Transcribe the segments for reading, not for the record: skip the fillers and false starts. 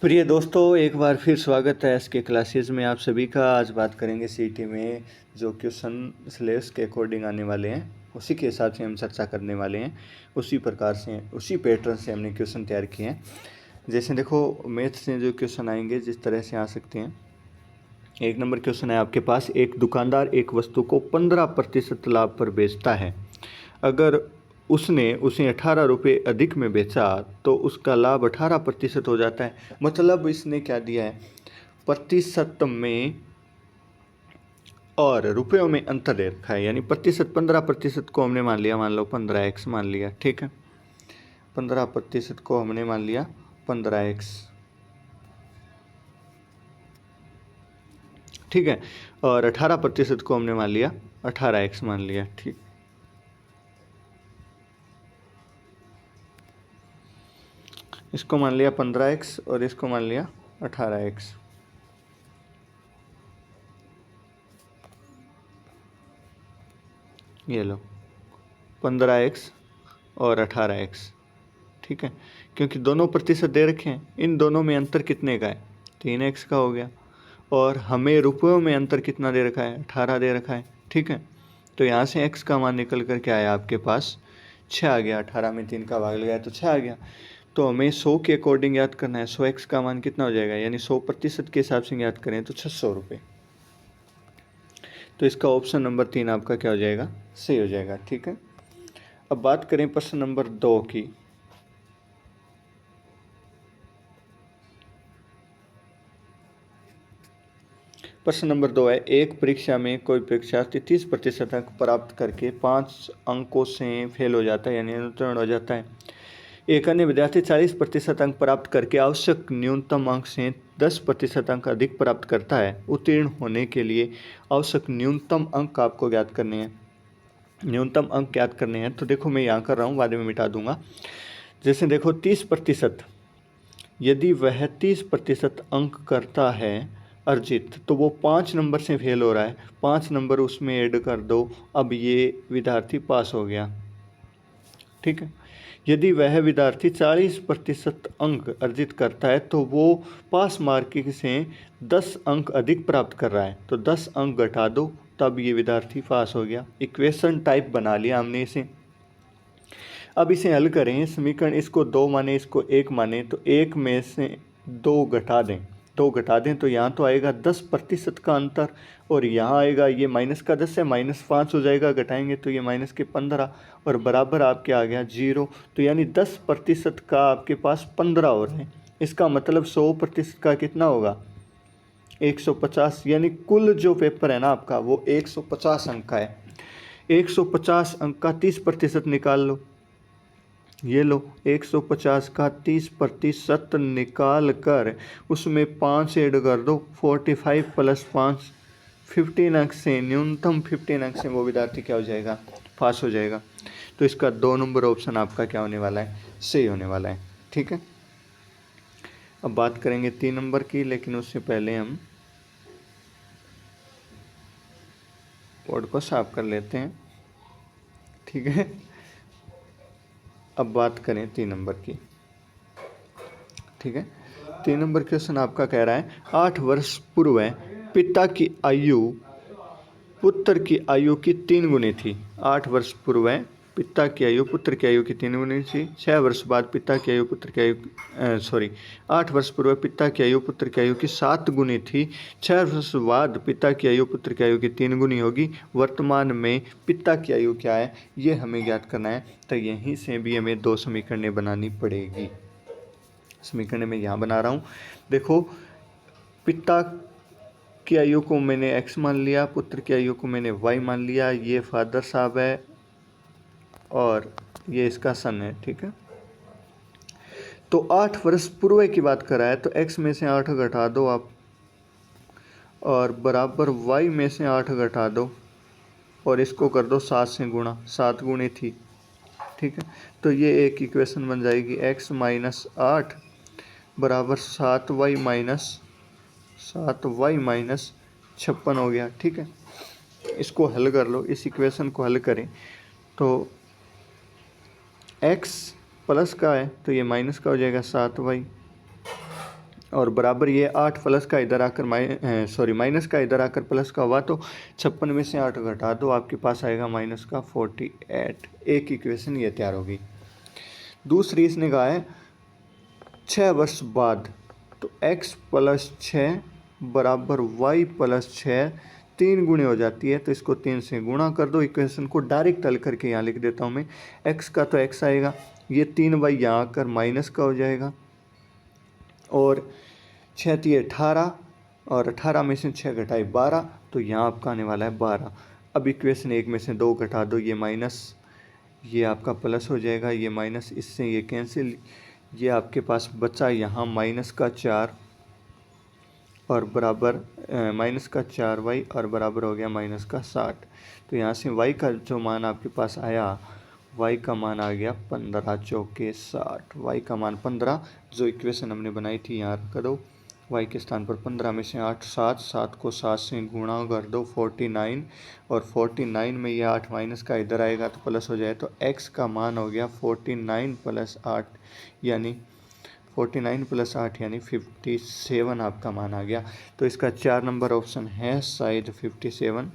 प्रिय दोस्तों, एक बार फिर स्वागत है एसके क्लासेस में आप सभी का। आज बात करेंगे सीईटी में जो क्वेश्चन सिलेबस के अकॉर्डिंग आने वाले हैं, उसी के हिसाब से हम चर्चा करने वाले हैं। उसी प्रकार से, उसी पैटर्न से हमने क्वेश्चन तैयार किए हैं। जैसे देखो, मैथ से जो क्वेश्चन आएंगे जिस तरह से आ सकते हैं। एक नंबर क्वेश्चन है आपके पास, एक दुकानदार एक वस्तु को 15% लाभ पर बेचता है। अगर उसने उसे 18 रुपये अधिक में बेचा तो उसका लाभ 18% हो जाता है। मतलब इसने क्या दिया है, प्रतिशत में और रुपयों में अंतर दे रखा है। यानी प्रतिशत 15% को हमने मान लिया, मान लो 15x मान लिया, ठीक है। 15% को हमने मान लिया 15x, ठीक है। और 18% को हमने मान लिया 18x मान लिया, ठीक। इसको मान लिया 15x और इसको मान लिया 18x। ये लो 15x और 18x, ठीक है। क्योंकि दोनों प्रतिशत दे रखे हैं, इन दोनों में अंतर कितने का है, 3x का हो गया। और हमें रुपयों में अंतर कितना दे रखा है, 18 दे रखा है, ठीक है। तो यहाँ से x का मान निकल कर क्या आया आपके पास, 6 आ गया। 18 में 3 का भाग लगाया तो 6 आ गया। तो हमें 100 के अकॉर्डिंग याद करना है। 100x का मान कितना हो जाएगा, यानी 100% के हिसाब से याद करें तो 600 रुपये। तो इसका ऑप्शन नंबर 3 आपका क्या हो जाएगा, सही हो जाएगा, ठीक है। अब बात करें प्रश्न नंबर 2 की। प्रश्न नंबर 2 है, एक परीक्षा में कोई परीक्षार्थी 30% अंक प्राप्त करके 5 अंकों से फेल हो जाता है, यानी अनुत्तीर्ण हो जाता है। एक अन्य विद्यार्थी 40% अंक प्राप्त करके आवश्यक न्यूनतम अंक से 10% अंक अधिक प्राप्त करता है। उत्तीर्ण होने के लिए आवश्यक न्यूनतम अंक आपको ज्ञात करने हैं। न्यूनतम अंक ज्ञात करने हैं तो देखो, मैं यहाँ कर रहा हूँ, बाद में मिटा दूंगा। जैसे देखो 30%, यदि वह 30% अंक करता है अर्जित, तो वो 5 नंबर से फेल हो रहा है, 5 नंबर उसमें ऐड कर दो। अब ये विद्यार्थी पास हो गया, ठीक है। यदि वह विद्यार्थी 40% अंक अर्जित करता है तो वो पास मार्किंग से 10 अंक अधिक प्राप्त कर रहा है, तो 10 अंक घटा दो, तब ये विद्यार्थी पास हो गया। इक्वेशन टाइप बना लिया हमने इसे। अब इसे हल करें, समीकरण इसको 2 माने, इसको 1 माने, तो 1 में से 2 घटा दें, 2 घटा दें तो यहाँ तो आएगा 10% का अंतर, और यहाँ आएगा ये माइनस का 10 है, -5 हो जाएगा, घटाएंगे तो ये माइनस के 15, और बराबर आपके आ गया 0। तो यानी 10% का आपके पास 15 और है। इसका मतलब 100% का कितना होगा, 150। यानी कुल जो पेपर है ना आपका, वो 150 अंक का है। 150 अंक का 30% निकाल लो। ये लो, 150 का 30% निकाल कर उसमें 5 ऐड कर दो, 45 + 5, 15 अंक से, न्यूनतम 15 अंक से वो विद्यार्थी क्या हो जाएगा, पास हो जाएगा। तो इसका 2 नंबर ऑप्शन आपका क्या होने वाला है, सही होने वाला है, ठीक है। अब बात करेंगे 3 नंबर की, लेकिन उससे पहले हम बोर्ड को साफ कर लेते हैं, ठीक है। अब बात करें 3 नंबर की, ठीक है। 3 नंबर क्वेश्चन आपका कह रहा है, 8 वर्ष पूर्व पिता की आयु पुत्र की आयु की 3 गुनी थी। 8 वर्ष पूर्व पिता की आयु पुत्र की आयु की 3 गुनी थी। 6 वर्ष बाद पिता की आयु पुत्र की आयु 8 वर्ष पूर्व पिता की आयु पुत्र की आयु की 7 गुनी थी। 6 वर्ष बाद पिता की आयु पुत्र की आयु की 3 गुनी होगी। वर्तमान में पिता की आयु क्या है, ये हमें ज्ञात करना है। तो यहीं से भी हमें 2 समीकरणें बनानी पड़ेगी। समीकरण में यहाँ बना रहा हूँ, देखो, पिता की आयु को मैंने x मान लिया, पुत्र की आयु को मैंने y मान लिया। ये फादर साहब है और ये इसका सन है, ठीक है। तो 8 वर्ष पूर्व की बात कर रहा है, तो x में से 8 घटा दो आप, और बराबर y में से 8 घटा दो, और इसको कर दो 7 से गुणा, 7 गुणी थी, ठीक है। तो ये एक इक्वेशन बन जाएगी, x - 8 बराबर 7y - 56 हो गया, ठीक है। इसको हल कर लो, इस इक्वेशन को हल करें तो x प्लस का है तो ये माइनस का हो जाएगा 7y, और बराबर ये 8 प्लस का इधर आकर माइनस का इधर आकर प्लस का हुआ, तो 56 में से 8 घटा दो, आपके पास आएगा माइनस का 48। एक इक्वेशन ये तैयार होगी। दूसरी इसने कहा है 6 वर्ष बाद, तो x प्लस 6 बराबर y प्लस 6 3 गुणे हो जाती है, तो इसको 3 से गुणा कर दो। इक्वेशन को डायरेक्ट हल करके यहाँ लिख देता हूँ मैं। x का तो x आएगा, ये 3y यहाँ आकर माइनस का हो जाएगा, और 6 3 18, और 18 में से 6 घटाए 12, तो यहाँ आपका आने वाला है 12। अब इक्वेशन 1 में से 2 घटा दो, ये माइनस, ये आपका प्लस हो जाएगा, ये माइनस, इससे ये कैंसिल, ये आपके पास बचा यहाँ माइनस का 4 और बराबर माइनस का 4y और बराबर हो गया माइनस का 60। तो यहाँ से y का जो मान आपके पास आया, y का मान आ गया 15 चौके 60, y का मान 15, जो इक्वेशन हमने बनाई थी यहाँ रख दो, y के स्थान पर 15 में से 8 7, 7 को 7 से गुणा कर दो 49, और 49 में ये 8 माइनस का इधर आएगा तो प्लस हो जाए, तो x का मान हो गया 49 प्लस 8 यानी 49 प्लस 8 यानी 57 आपका मान आ गया। तो इसका 4 नंबर ऑप्शन है शायद 57,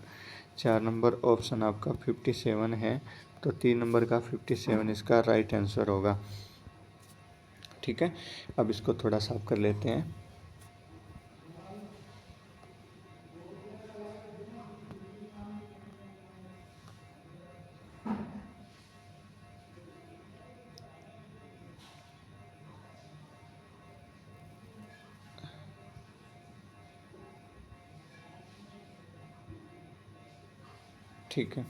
4 नंबर ऑप्शन आपका 57 है, तो 3 नंबर का 57 इसका राइट आंसर होगा। ठीक है, अब इसको थोड़ा साफ कर लेते हैं। ठीक है,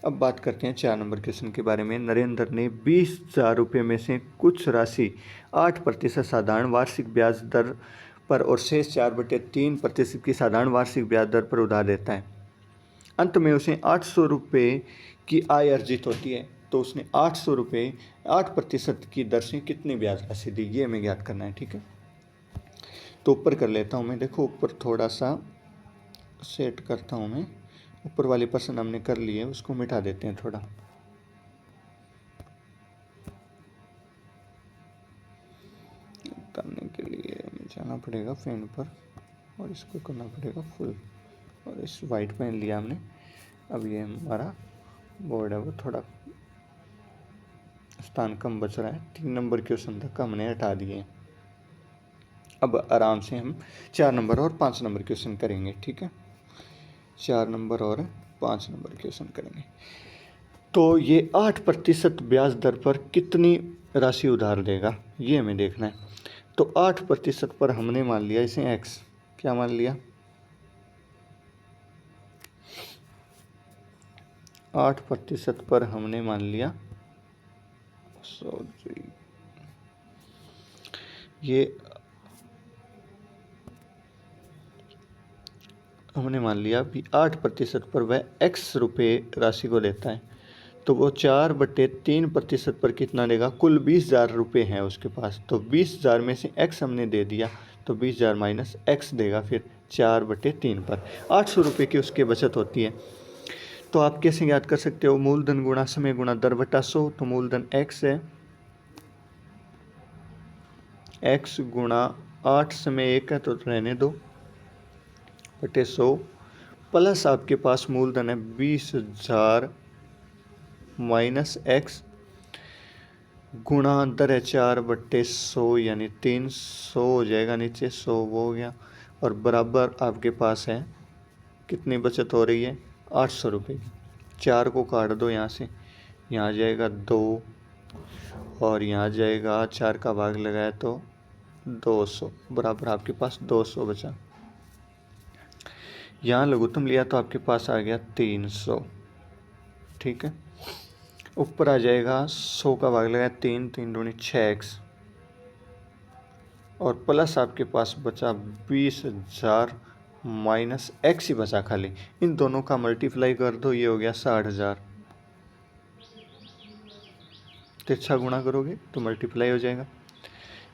अब बात करते हैं 4 नंबर क्वेश्चन के बारे में। नरेंद्र ने 20,000 रुपये में से कुछ राशि 8% साधारण वार्षिक ब्याज दर पर और शेष 4/3% की साधारण वार्षिक ब्याज दर पर उधार देता है। अंत में उसे 800 रुपये की आय अर्जित होती है, तो उसने 800 रुपये 8% की दर से कितनी ब्याज राशि दी, ये हमें ज्ञात करना है। ठीक है, तो ऊपर कर लेता हूँ मैं, देखो ऊपर थोड़ा सा सेट करता हूँ मैं, ऊपर वाली पर्सन हमने कर लिए, उसको मिटा देते हैं थोड़ा। करने के लिए हमें जाना पड़ेगा फैन पर, और इसको करना पड़ेगा फुल, और इस वाइट पेन लिया हमने। अब ये हमारा बोर्ड है वो थोड़ा स्थान कम बच रहा है, 3 नंबर क्वेश्चन तक हमने हटा दिए। अब आराम से हम 4 नंबर और 5 नंबर क्वेश्चन करेंगे। ठीक है, 4 नंबर और 5 नंबर क्वेश्चन करेंगे। तो ये 8% ब्याज दर पर कितनी राशि उधार देगा, ये हमें देखना है। तो 8% पर हमने मान लिया इसे x, क्या मान लिया, 8% पर हमने मान लिया, सॉरी ये हमने मान लिया भी 8% पर वह x रुपये राशि को लेता है, तो वो 4/3% पर कितना देगा, कुल 20,000 रुपये हैं उसके पास, तो 20,000 में से x हमने दे दिया, तो 20,000 माइनस x देगा फिर 4/3 पर। 800 रुपये की उसकी बचत होती है। तो आप कैसे याद कर सकते हो, मूलधन गुणा समय गुणा दर बटा 100, तो मूलधन x है, x गुणा 8 समय 1 है तो रहने दो, बटे 100, प्लस आपके पास मूलधन है 20,000 माइनस x गुणा दर है 4/100 यानी 300 हो जाएगा, नीचे 100 वो हो गया, और बराबर आपके पास है कितनी बचत हो रही है, 800 रुपये की। 4 को काट दो यहाँ से, यहाँ जाएगा 2 और यहाँ जाएगा 4 का भाग लगाया तो 200, बराबर आपके पास 200 बचा। यहाँ लघुत्तम लिया तो आपके पास आ गया 300। ठीक है, ऊपर आ जाएगा 100 का भाग लगाया 3, 3 दूनी 6x, और प्लस आपके पास बचा 20,000 माइनस x ही बचा खाली, इन दोनों का मल्टीप्लाई कर दो, ये हो गया 60,000। तिरछा गुणा करोगे तो मल्टीप्लाई हो जाएगा।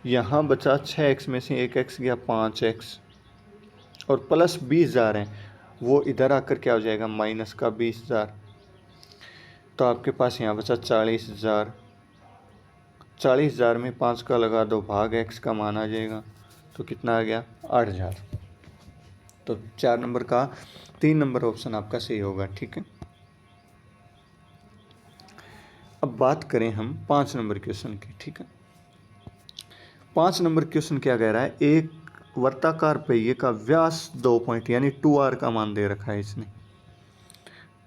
यहाँ बचा 6x में से 1x गया 5x, और प्लस 20,000 है, वो इधर आकर क्या हो जाएगा, माइनस का 20,000, तो आपके पास यहाँ बचा 40,000। 40,000 में 5 का लगा दो भाग x का मान आ जाएगा, तो कितना आ गया 8,000। तो 4 नंबर का 3 नंबर ऑप्शन आपका सही होगा। ठीक है, अब बात करें हम 5 नंबर क्वेश्चन की। ठीक है, 5 नंबर क्वेश्चन क्या कह रहा है, एक वर्ताकार पहिए का व्यास 2 पॉइंट यानी 2r का मान दे रखा है इसने।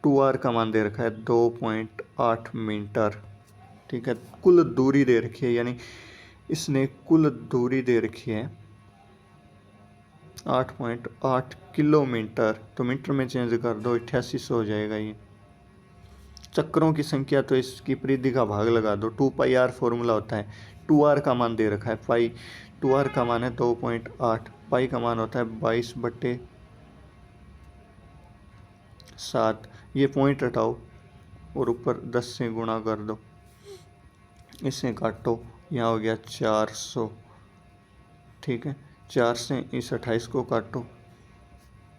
2r का मान दे रखा है 2.8 मीटर। ठीक है, कुल दूरी दे रखी है, यानी इसने कुल दूरी दे रखी है 8.8 किलोमीटर। तो मीटर में चेंज कर दो, 8800 हो जाएगा ये। चक्रों की संख्या तो इसकी परिधि का भाग लगा दो, 2πr फॉर्मूला होता है। 2r का मान दे रखा है पाई, 2r का मान है 2.8, पाई का मान होता है 22/7। ये पॉइंट हटाओ और ऊपर 10 से गुणा कर दो, इसे काटो, यहाँ हो गया 400। ठीक है, 4 से इस 28 को काटो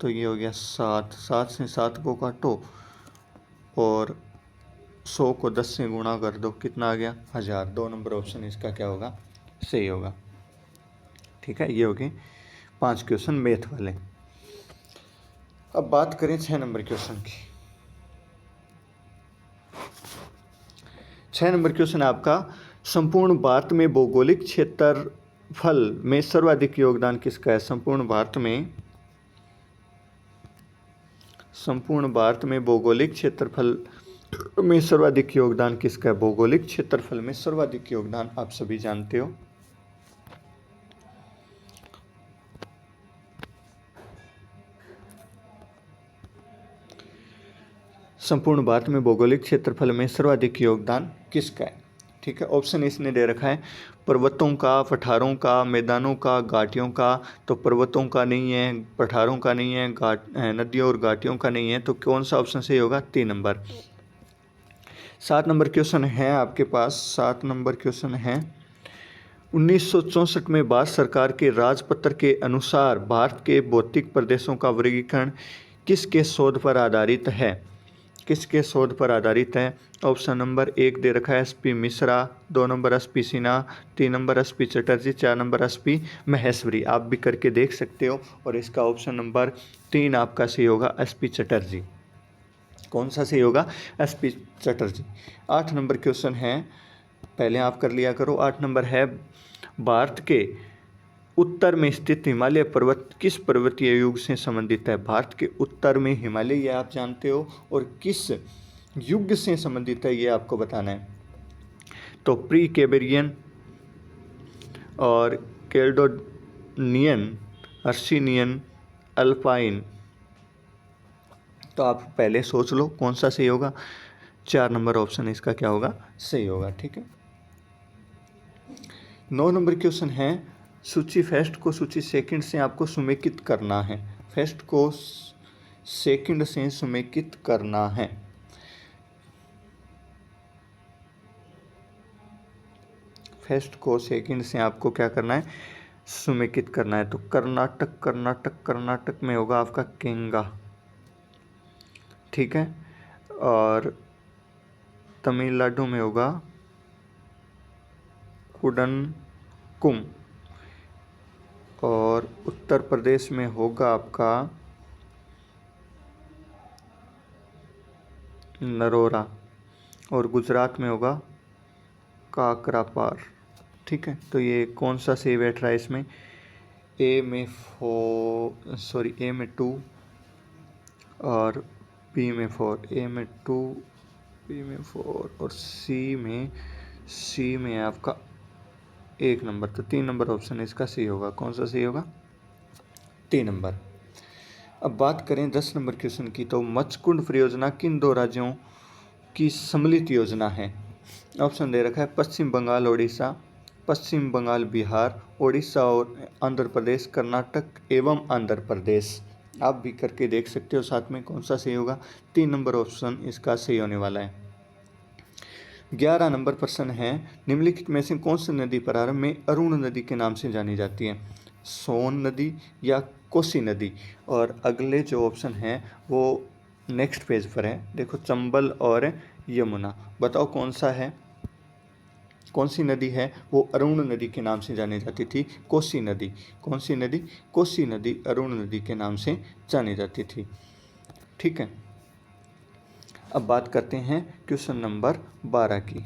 तो ये हो गया 7, 7 से 7 को काटो और 100 को 10 से गुणा कर दो, कितना आ गया 1000। 2 नंबर ऑप्शन इसका क्या होगा, सही होगा। ठीक है, ये हो गए 5 क्वेश्चन मैथ वाले। अब बात करें 6 नंबर क्वेश्चन की। 6 नंबर क्वेश्चन आपका, संपूर्ण भारत में भौगोलिक क्षेत्रफल में सर्वाधिक योगदान किसका है। संपूर्ण भारत में भौगोलिक क्षेत्रफल में सर्वाधिक योगदान किसका है। भौगोलिक क्षेत्रफल में सर्वाधिक योगदान आप सभी जानते हो, संपूर्ण भारत में भौगोलिक क्षेत्रफल में सर्वाधिक योगदान किसका है। ठीक है, ऑप्शन इसने दे रखा है पर्वतों का, पठारों का, मैदानों का, घाटियों का। तो पर्वतों का नहीं है, पठारों का नहीं है, नदियों और घाटियों का नहीं है, तो कौन सा ऑप्शन सही होगा, 3 नंबर। 7 नंबर क्वेश्चन है आपके पास। 7 नंबर क्वेश्चन है, 1964 में भारत सरकार के राजपत्र के अनुसार भारत के भौतिक प्रदेशों का वर्गीकरण किसके शोध पर आधारित है। किसके शोध पर आधारित है। ऑप्शन नंबर 1 दे रखा है SP Mishra, 2 number SP Sinha, 3 number SP Chatterjee, 4 number SP Maheshwari. आप भी करके देख सकते हो और इसका ऑप्शन नंबर 3 आपका सही होगा, SP चटर्जी। कौन सा सही होगा, SP चटर्जी। 8 नंबर क्वेश्चन है, पहले आप कर लिया करो। 8 नंबर है, भारत के उत्तर में स्थित हिमालय पर्वत किस पर्वतीय युग से संबंधित है। भारत के उत्तर में हिमालय, ये आप जानते हो, और किस युग से संबंधित है ये आपको बताना है। तो प्री कैम्ब्रियन और कैल्डोनियन, अर्सिनियन, अल्पाइन। तो आप पहले सोच लो कौन सा सही होगा। 4 नंबर ऑप्शन इसका क्या होगा, सही होगा। ठीक है, 9 नंबर क्वेश्चन है, सूची फर्स्ट को सूची सेकंड से आपको समेकित करना है। फर्स्ट को सेकंड से समेकित करना है। फर्स्ट को सेकंड से आपको क्या करना है, समेकित करना है। तो कर्नाटक में होगा आपका केंगा। ठीक है, और तमिलनाडु में होगा कुडनकुम, और उत्तर प्रदेश में होगा आपका नरोरा, और गुजरात में होगा काकरापार। ठीक है, तो ये कौन सा सही बैठ रहा है इसमें, ए में 2 और बी में 4, ए में 2, बी में 4 और सी में आपका 1 नंबर। तो 3 नंबर ऑप्शन इसका सही होगा। कौन सा सही होगा, 3 नंबर। अब बात करें 10 नंबर क्वेश्चन की। तो मत्स्यकुंड परियोजना किन 2 राज्यों की सम्मिलित योजना है। ऑप्शन दे रखा है पश्चिम बंगाल उड़ीसा, पश्चिम बंगाल बिहार, उड़ीसा और आंध्र प्रदेश, कर्नाटक एवं आंध्र प्रदेश। आप भी करके देख सकते हो साथ में कौन सा सही होगा। 3 नंबर ऑप्शन इसका सही होने वाला है। 11 नंबर प्रश्न है, निम्नलिखित में से कौन सी नदी प्रारंभ में अरुण नदी के नाम से जानी जाती है। सोन नदी या कोसी नदी। और अगले जो ऑप्शन है वो नेक्स्ट पेज पर है, देखो चंबल और यमुना। बताओ कौन सा है, कौन सी नदी है? वो अरुण नदी के नाम से जानी जाती थी, कोसी नदी। कौन सी नदी? कोसी नदी अरुण नदी के नाम से जानी जाती थी। ठीक है, अब बात करते हैं क्वेश्चन नंबर 12 की।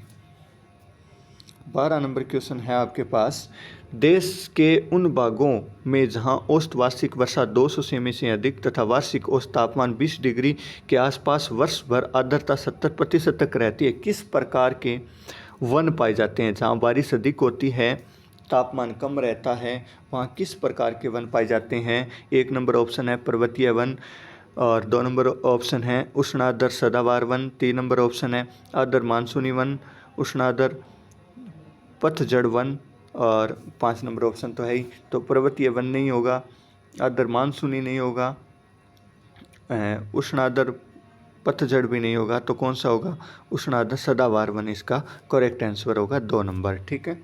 12 नंबर क्वेश्चन है आपके पास, देश के उन भागों में जहां औसत वार्षिक वर्षा 200 सेमी से अधिक तथा वार्षिक औसत तापमान 20 डिग्री के आसपास वर्ष भर आर्द्रता 70% तक रहती है, किस प्रकार के वन पाए जाते हैं? जहां बारिश अधिक होती है, तापमान कम रहता है, वहां किस प्रकार के वन पाए जाते हैं? 1 नंबर ऑप्शन है पर्वतीय वन, और 2 नंबर ऑप्शन है उष्णार्द्र सदाबहार वन, 3 नंबर ऑप्शन है आर्द्र मानसूनी वन, उष्णार्द्र पतझड़ वन, और 5 नंबर ऑप्शन तो है ही, तो पर्वतीय वन नहीं होगा, आर्द्र मानसूनी नहीं होगा, उष्णार्द्र पतझड़ भी नहीं होगा, तो कौन सा होगा? उष्णार्द्र सदाबहार वन इसका करेक्ट आंसर होगा, 2 नंबर। ठीक है,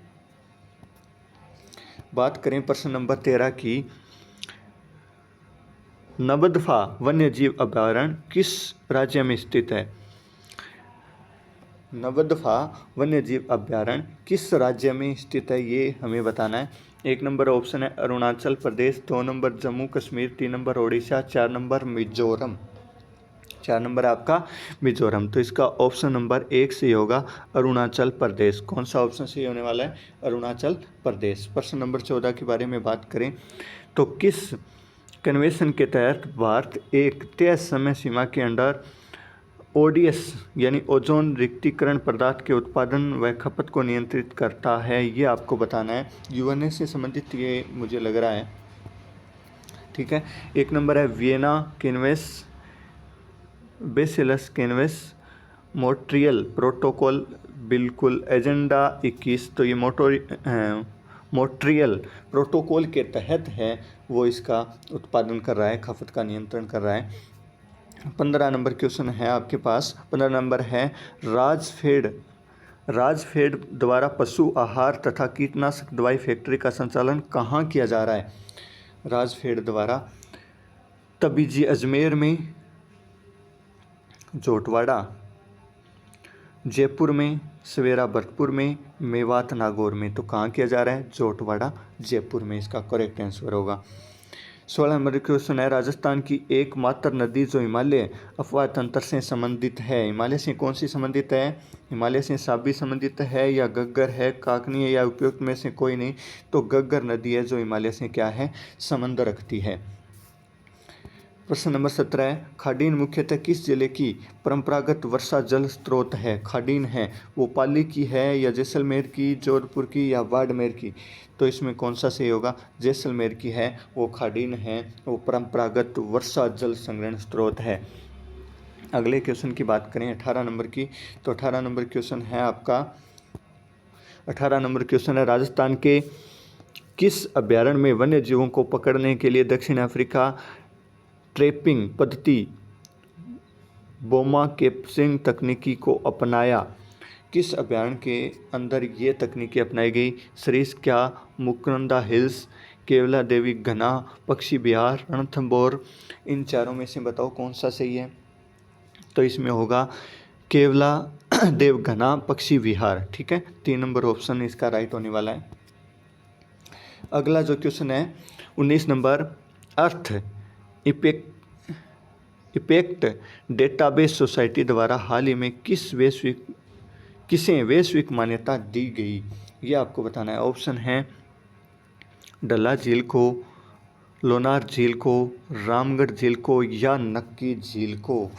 बात करें प्रश्न नंबर 13 की। नबदफा वन्य जीव अभयारण्य किस राज्य में स्थित है? नबदफा वन्य जीव अभयारण्य किस राज्य में स्थित है, ये हमें बताना है। 1 नंबर ऑप्शन है Arunachal Pradesh, 2 number Jammu Kashmir, 3 number Odisha, 4 number Mizoram. 4 number आपका मिजोरम, तो इसका ऑप्शन नंबर 1 से होगा अरुणाचल प्रदेश। कौन सा ऑप्शन सही होने वाला है? अरुणाचल प्रदेश। प्रश्न नंबर 14 के बारे में बात करें तो किस कन्वेंशन के तहत भारत एक तय समय सीमा के अंदर ओडीएस यानी ओजोन रिक्तीकरण पदार्थ के उत्पादन व खपत को नियंत्रित करता है, ये आपको बताना है। यूएनए से संबंधित ये मुझे लग रहा है। ठीक है, 1 नंबर है Vienna canvass, bacillus canvass, Montreal protocol, बिल्कुल एजेंडा 21, तो ये मॉन्ट्रियल प्रोटोकॉल के तहत है, वो इसका उत्पादन कर रहा है, खपत का नियंत्रण कर रहा है। 15 नंबर क्वेश्चन है आपके पास। 15 नंबर है राजफेड द्वारा पशु आहार तथा कीटनाशक दवाई फैक्ट्री का संचालन कहाँ किया जा रहा है? राजफेड द्वारा तबीजी अजमेर में, जोटवाड़ा, जयपुर में, सवेरा भरतपुर में, मेवात नागौर में, तो कहाँ किया जा रहा है? जोटवाड़ा जयपुर में, इसका करेक्ट आंसर होगा। 16 नंबर क्वेश्चन है, राजस्थान की एकमात्र नदी जो हिमालय अफवाह तंत्र से संबंधित है, हिमालय से कौन सी संबंधित है? हिमालय से साबी संबंधित है, या गग्गर है, काकनी है, या उपयुक्त में से कोई नहीं? तो गग्गर नदी है जो हिमालय से क्या है? संबंध रखती है। प्रश्न नंबर 17 है, खाडीन मुख्यतः किस जिले की परंपरागत वर्षा जल स्रोत है? खाडीन है वो पाली की है, या जैसलमेर की, जोधपुर की, या बाड़मेर की? तो इसमें कौन सा सही होगा? जैसलमेर की है वो खाडीन है, वो परंपरागत वर्षा जल संग्रहण स्रोत है। अगले क्वेश्चन की बात करें 18 नंबर की, तो 18 नंबर क्वेश्चन है आपका, 18 नंबर क्वेश्चन है, राजस्थान के किस अभ्यारण्य में वन्य जीवों को पकड़ने के लिए दक्षिण अफ्रीका ट्रैपिंग पद्धति बोमा कैप्सिंग तकनीकी को अपनाया? किस अभ्यारण्य के अंदर ये तकनीकी अपनाई गई? सरिस क्या, मुकुंदा हिल्स, केवला देवी घना पक्षी विहार, रणथंबोर? इन चारों में से बताओ कौन सा सही है? तो इसमें होगा केवला देव घना पक्षी विहार। ठीक है, 3 नंबर ऑप्शन इसका राइट होने वाला है। अगला जो क्वेश्चन है 19 नंबर, अर्थ इफेक्ट डेटाबेस सोसाइटी द्वारा हाल ही में किसे वैश्विक मान्यता दी गई? ये आपको बताना है। ऑप्शन है डल्ला झील को, लोनार झील को, रामगढ़ झील को, या नक्की झील को?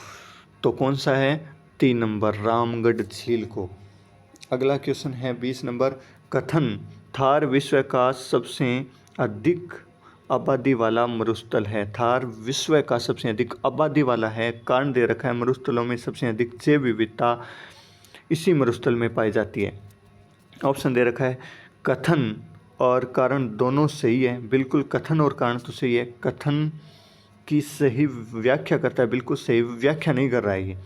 तो कौन सा है? 3 नंबर रामगढ़ झील को। अगला क्वेश्चन है 20 नंबर, कथन थार विश्व का सबसे अधिक आबादी वाला मरुस्थल है। थार विश्व का सबसे अधिक आबादी वाला है, कारण दे रखा है मरुस्थलों में सबसे अधिक जैव विविधता इसी मरुस्थल में पाई जाती है। ऑप्शन दे रखा है कथन और कारण दोनों सही है, बिल्कुल कथन और कारण तो सही है, कथन की सही व्याख्या करता है, बिल्कुल सही व्याख्या नहीं कर रहा है ये,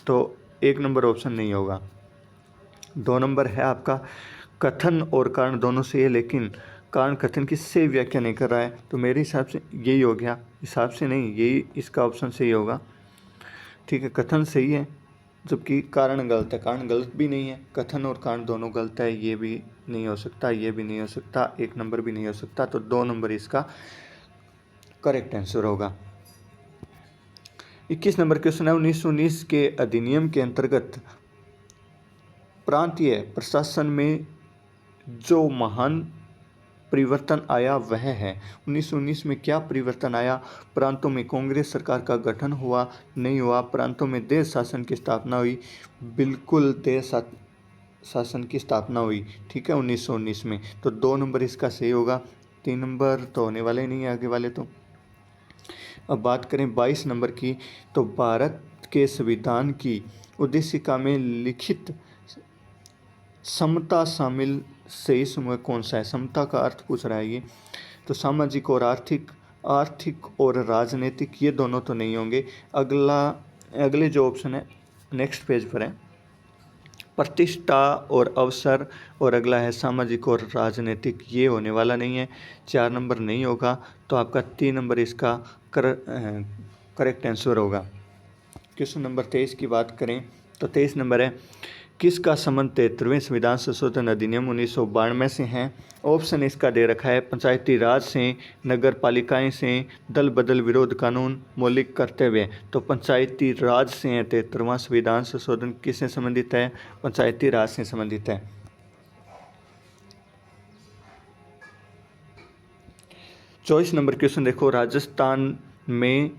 तो 1 नंबर ऑप्शन नहीं होगा। 2 नंबर है आपका कथन और कारण दोनों सही है, लेकिन कारण कथन की सही व्याख्या नहीं कर रहा है, तो मेरे हिसाब से यही हो गया, हिसाब से नहीं, यही इसका ऑप्शन सही होगा। ठीक है, कथन सही है, जबकि कारण गलत है, कारण गलत भी नहीं है, कथन और कारण दोनों गलत है, ये भी नहीं हो सकता, ये भी नहीं हो सकता, 1 नंबर भी नहीं हो सकता, तो 2 नंबर इसका करेक्ट आंसर होगा। 21 नंबर क्वेश्चन है, 1919 के अधिनियम के अंतर्गत प्रांतीय प्रशासन में जो महान परिवर्तन आया वह है। 1919 में क्या परिवर्तन आया? प्रांतों में कांग्रेस सरकार का गठन हुआ, नहीं हुआ? प्रांतों में देश शासन की स्थापना हुई, बिल्कुल देश शासन की स्थापना हुई, ठीक है, 1919 में। तो 2 नंबर इसका सही होगा, 3 नंबर तो होने वाले नहीं है आगे वाले तो। अब बात करें 22 नंबर की, तो भारत के संविधान की उद्देशिका में लिखित समता शामिल सही समूह कौन सा है? समता का अर्थ पूछ रहा है ये, तो सामाजिक और आर्थिक, आर्थिक और राजनीतिक, ये दोनों तो नहीं होंगे। अगले जो ऑप्शन है नेक्स्ट पेज पर है, प्रतिष्ठा और अवसर, और अगला है सामाजिक और राजनीतिक, ये होने वाला नहीं है, 4 नंबर नहीं होगा, तो आपका 3 नंबर इसका करेक्ट आंसर होगा। क्वेश्चन नंबर 23 की बात करें तो 23 नंबर है, किसका संबंध 73वें संविधान संशोधन अधिनियम 1992 से है? ऑप्शन इसका दे रखा है, पंचायती राज से, नगर पालिकाएं से, दल बदल विरोध कानून, मौलिक कर्तव्य। तो पंचायती राज से है 73वां संविधान संशोधन, किससे संबंधित है? पंचायती राज से संबंधित है। 24 नंबर क्वेश्चन देखो, राजस्थान में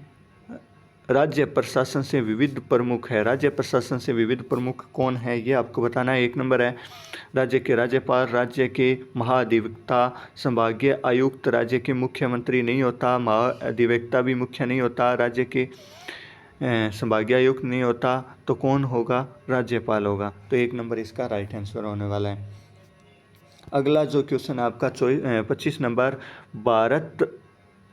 राज्य प्रशासन से विविध प्रमुख है। राज्य प्रशासन से विविध प्रमुख कौन है, ये आपको बताना है। 1 नंबर है राज्य के राज्यपाल, राज्य के महाधिवक्ता, संभागीय आयुक्त, राज्य के मुख्यमंत्री नहीं होता, महाधिवक्ता भी मुख्य नहीं होता, राज्य के संभागीय आयुक्त नहीं होता, तो कौन होगा? राज्यपाल होगा। तो 1 नंबर इसका राइट आंसर होने वाला है। अगला जो क्वेश्चन है आपका 25 नंबर, भारत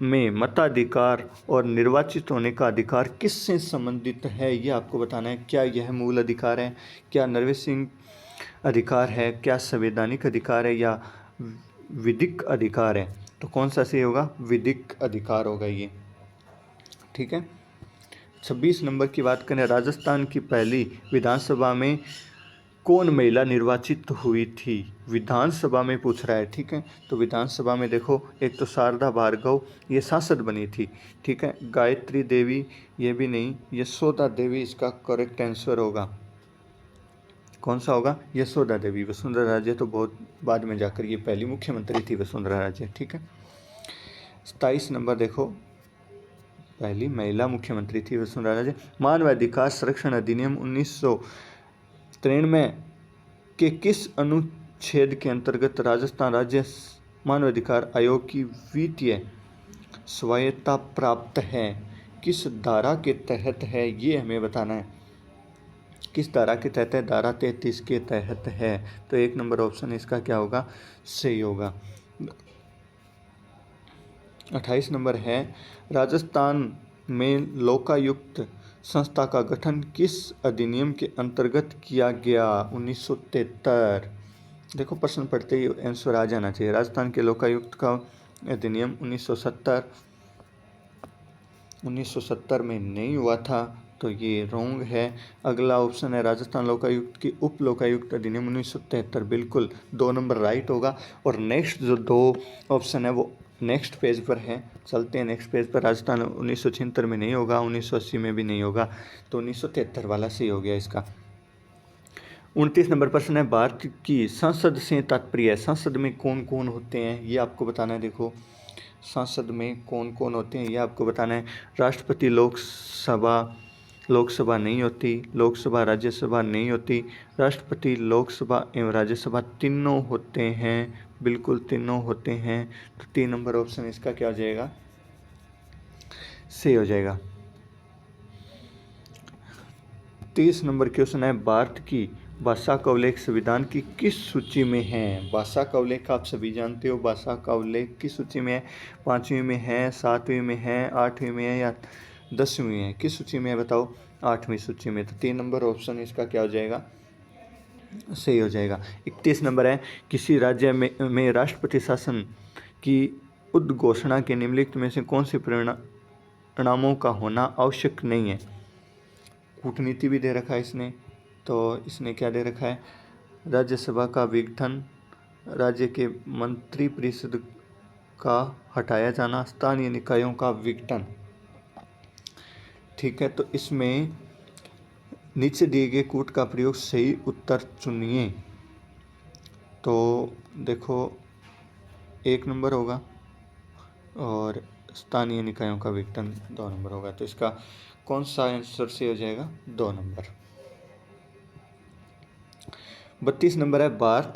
में मताधिकार और निर्वाचित होने का अधिकार किससे संबंधित है, ये आपको बताना है। क्या यह मूल अधिकार है, क्या नैसर्गिक अधिकार है, क्या संवैधानिक अधिकार है, या विधिक अधिकार है? तो कौन सा सही होगा? विधिक अधिकार होगा ये, ठीक है। 26 नंबर की बात करें, राजस्थान की पहली विधानसभा में कौन महिला निर्वाचित हुई थी? विधानसभा में पूछ रहा है, ठीक है। तो विधानसभा में देखो, एक तो शारदा भार्गव, ये सांसद बनी थी, ठीक है। गायत्री देवी, ये भी नहीं, यशोदा देवी इसका करेक्ट आंसर होगा। कौन सा होगा? यशोदा देवी। वसुंधरा राजे तो बहुत बाद में जाकर ये पहली मुख्यमंत्री थी, वसुंधरा राजे, ठीक है। 27 नंबर देखो, पहली महिला मुख्यमंत्री थी वसुंधरा राजे। मानवाधिकार संरक्षण अधिनियम 1993 के किस अनुच्छेद के अंतर्गत राजस्थान राज्य मानवाधिकार आयोग की वित्तीय स्वायत्तता प्राप्त है? किस धारा के तहत है, ये हमें बताना है। किस धारा के तहत है? धारा 33 के तहत है। तो 1 नंबर ऑप्शन इसका क्या होगा? सही होगा। 28 नंबर है, राजस्थान में लोकायुक्त संस्था का गठन किस अधिनियम के अंतर्गत किया गया? 1973। देखो प्रश्न पढ़ते ही आंसर आ जाना चाहिए। राजस्थान के लोकायुक्त का अधिनियम 1970 में नहीं हुआ था, तो ये रॉन्ग है। अगला ऑप्शन है राजस्थान लोकायुक्त की उप लोकायुक्त अधिनियम 1973, बिल्कुल 2 नंबर राइट होगा। और नेक्स्ट जो 2 ऑप्शन है वो नेक्स्ट पेज पर है, चलते हैं नेक्स्ट पेज पर। राजस्थान 1976 में नहीं होगा, 1980 में भी नहीं होगा, तो 1973 वाला सही हो गया इसका। 29 नंबर प्रश्न है, भारत की संसद से तात्पर्य है। संसद में कौन कौन होते हैं, ये आपको बताना है। देखो संसद में कौन कौन होते हैं, ये आपको बताना है। राष्ट्रपति, लोकसभा नहीं होती, लोकसभा राज्यसभा नहीं होती, राष्ट्रपति, लोकसभा एवं राज्यसभा तीनों होते हैं, बिल्कुल तीनों होते हैं। तो 3 नंबर ऑप्शन इसका क्या हो जाएगा? सही हो जाएगा। 30 नंबर क्वेश्चन है, भारत की भाषा का उल्लेख संविधान की किस सूची में है? भाषा का उल्लेख आप सभी जानते हो, भाषा का उल्लेख किस सूची में है? 5वीं में है, 7वीं में है, 8वीं में है, या 10वीं में है? किस सूची में है बताओ? 8वीं सूची में। तो 3 नंबर ऑप्शन इसका क्या हो जाएगा? सही हो जाएगा। 31 नंबर है, किसी राज्य में राष्ट्रपति शासन की उद्घोषणा के निम्नलिखित में से कौन से परिणामों का होना आवश्यक नहीं है? कूटनीति भी दे रखा है इसने। तो इसने क्या दे रखा है, राज्यसभा का विघटन, राज्य के मंत्रिपरिषद का हटाया जाना, स्थानीय निकायों का विघटन। ठीक है, तो इसमें नीचे दिए गए कूट का प्रयोग सही उत्तर चुनिए। तो देखो 1 नंबर होगा और स्थानीय निकायों का विघटन 2 नंबर होगा। तो इसका कौन सा आंसर से हो जाएगा, 2 नंबर। 32 नंबर है, भारत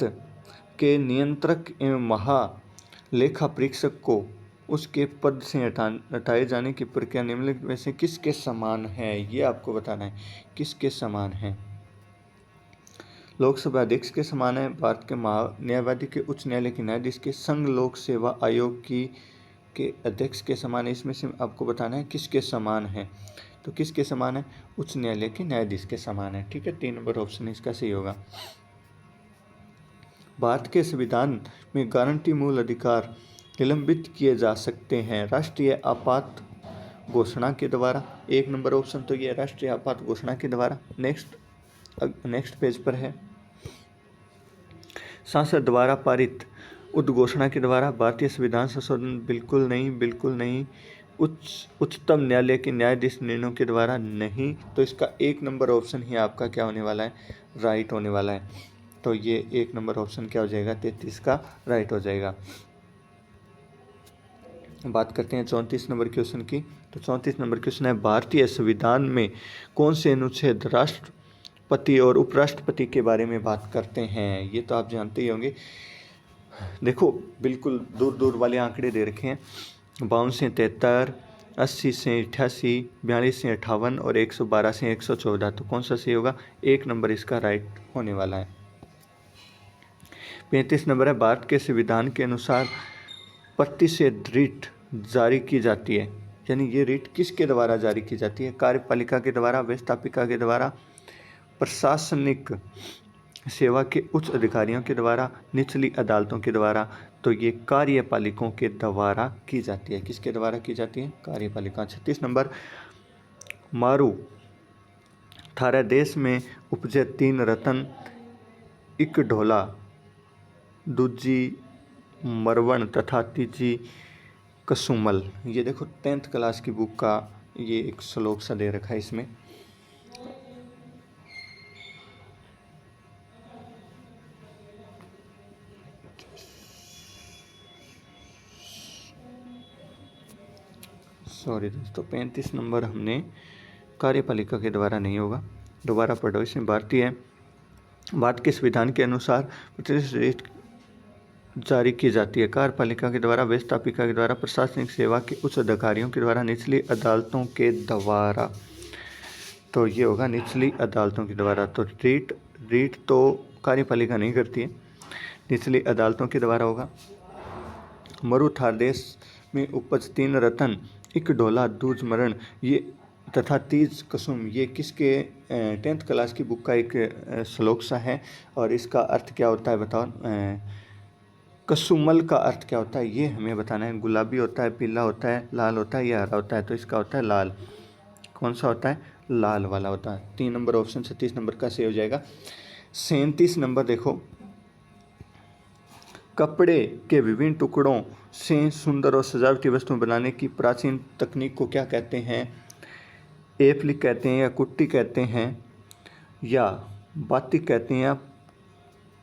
के नियंत्रक एवं महालेखा परीक्षक को उसके पद से हटाए जाने की प्रक्रिया निम्नलिखित में से किसके समान है, ये आपको बताना है किसके समान है। लोकसभा अध्यक्ष के समान है, भारत के न्यायवादी के, उच्च न्यायालय के न्यायाधीश के, संघ लोक सेवा आयोग की के अध्यक्ष के समान है। इसमें से आपको बताना है किसके समान है। तो किसके समान है, उच्च न्यायालय के न्यायाधीश के समान है। ठीक है, 3 नंबर ऑप्शन इसका सही होगा। भारत के संविधान में गारंटी मूल अधिकार निलंबित किए जा सकते हैं राष्ट्रीय आपात घोषणा के द्वारा। 1 नंबर ऑप्शन तो ये राष्ट्रीय आपात घोषणा के द्वारा। नेक्स्ट पेज पर है, संसद द्वारा पारित उद्घोषणा के द्वारा। भारतीय संविधान संशोधन बिल्कुल नहीं। उच्चतम न्यायालय के न्यायाधीश निर्णयों के द्वारा नहीं। तो इसका 1 नंबर ऑप्शन ही आपका क्या होने वाला है, राइट होने वाला है। तो ये 1 नंबर ऑप्शन क्या हो जाएगा, 33 का राइट हो जाएगा। बात करते हैं 34 नंबर क्वेश्चन की। तो 34 नंबर क्वेश्चन है, भारतीय संविधान में कौन से अनुच्छेद राष्ट्रपति और उपराष्ट्रपति के बारे में बात करते हैं। ये तो आप जानते ही होंगे। देखो बिल्कुल दूर दूर वाले आंकड़े दे रखे हैं, 52 से 73, 80 से 88, 42 से 58 और 112 से 114। तो कौन सा सही होगा, 1 नंबर इसका राइट होने वाला है। 35 नंबर है, भारत के संविधान के अनुसार प्रतिषेध रीट जारी की जाती है, यानी ये रीट किसके द्वारा जारी की जाती है, कार्यपालिका के द्वारा, व्यवस्थापिका के द्वारा, प्रशासनिक सेवा के उच्च अधिकारियों के द्वारा, निचली अदालतों के द्वारा। तो ये कार्यपालिकों के द्वारा की जाती है। किसके द्वारा की जाती है, कार्यपालिका। 36 नंबर, मारू थारा देश में उपजे 3 रत्न, एक ढोला, दूजी मरवण तथा तीजी कसुमल। ये देखो 10th क्लास की बुक का ये एक श्लोक सा दे रखा है इसमें। सॉरी दोस्तों, 35 नंबर हमने कार्यपालिका के द्वारा नहीं होगा, दोबारा पढ़ो। इसमें भारत के संविधान के अनुसार प्रतिषेध जारी की जाती है कार्यपालिका के द्वारा, व्यवस्थापिका के द्वारा, प्रशासनिक सेवा के उच्च अधिकारियों के द्वारा, निचली अदालतों के द्वारा। तो ये होगा निचली अदालतों के द्वारा। तो रीट तो कार्यपालिका नहीं करती है, निचली अदालतों के द्वारा होगा। मरुथार देश में उपज 3 रत्न, एक ढोला, दूज मरण ये तथा तीज कसुम, ये किसके 10th क्लास की बुक का एक श्लोक सा है। और इसका अर्थ क्या होता है बताओ, कसुमल का अर्थ क्या होता है ये हमें बताना है। गुलाबी होता है, पीला होता है, लाल होता है या हरा होता है। तो इसका होता है लाल। कौन सा होता है, लाल वाला होता है। 3 नंबर ऑप्शन 36 नंबर का सही हो जाएगा। 37 नंबर देखो, कपड़े के विभिन्न टुकड़ों से सुंदर और सजावटी वस्तु बनाने की प्राचीन तकनीक को क्या कहते हैं, एप्लिक कहते हैं या कुट्टी कहते हैं या बातिक कहते हैं या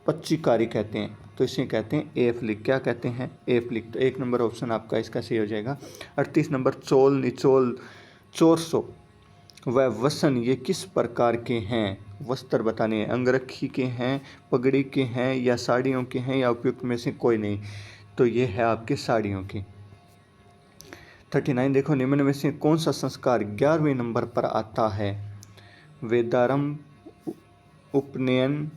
पच्चीकारी कहते हैं। तो इसे कहते हैं एप्लिक। क्या कहते हैं, एप्लिक। तो 1 नंबर ऑप्शन आपका इसका सही हो जाएगा। 38 नंबर, चोल, निचोल, चोरसो व वसन ये किस प्रकार के हैं, वस्त्र बताने हैं, अंगरखी के हैं, पगड़ी के हैं या साड़ियों के हैं या उपयुक्त में से कोई नहीं। तो ये है आपके साड़ियों की। 39 देखो, निम्न में से कौन सा संस्कार 11वें नंबर पर आता है, वेदारंभ, उपनयन,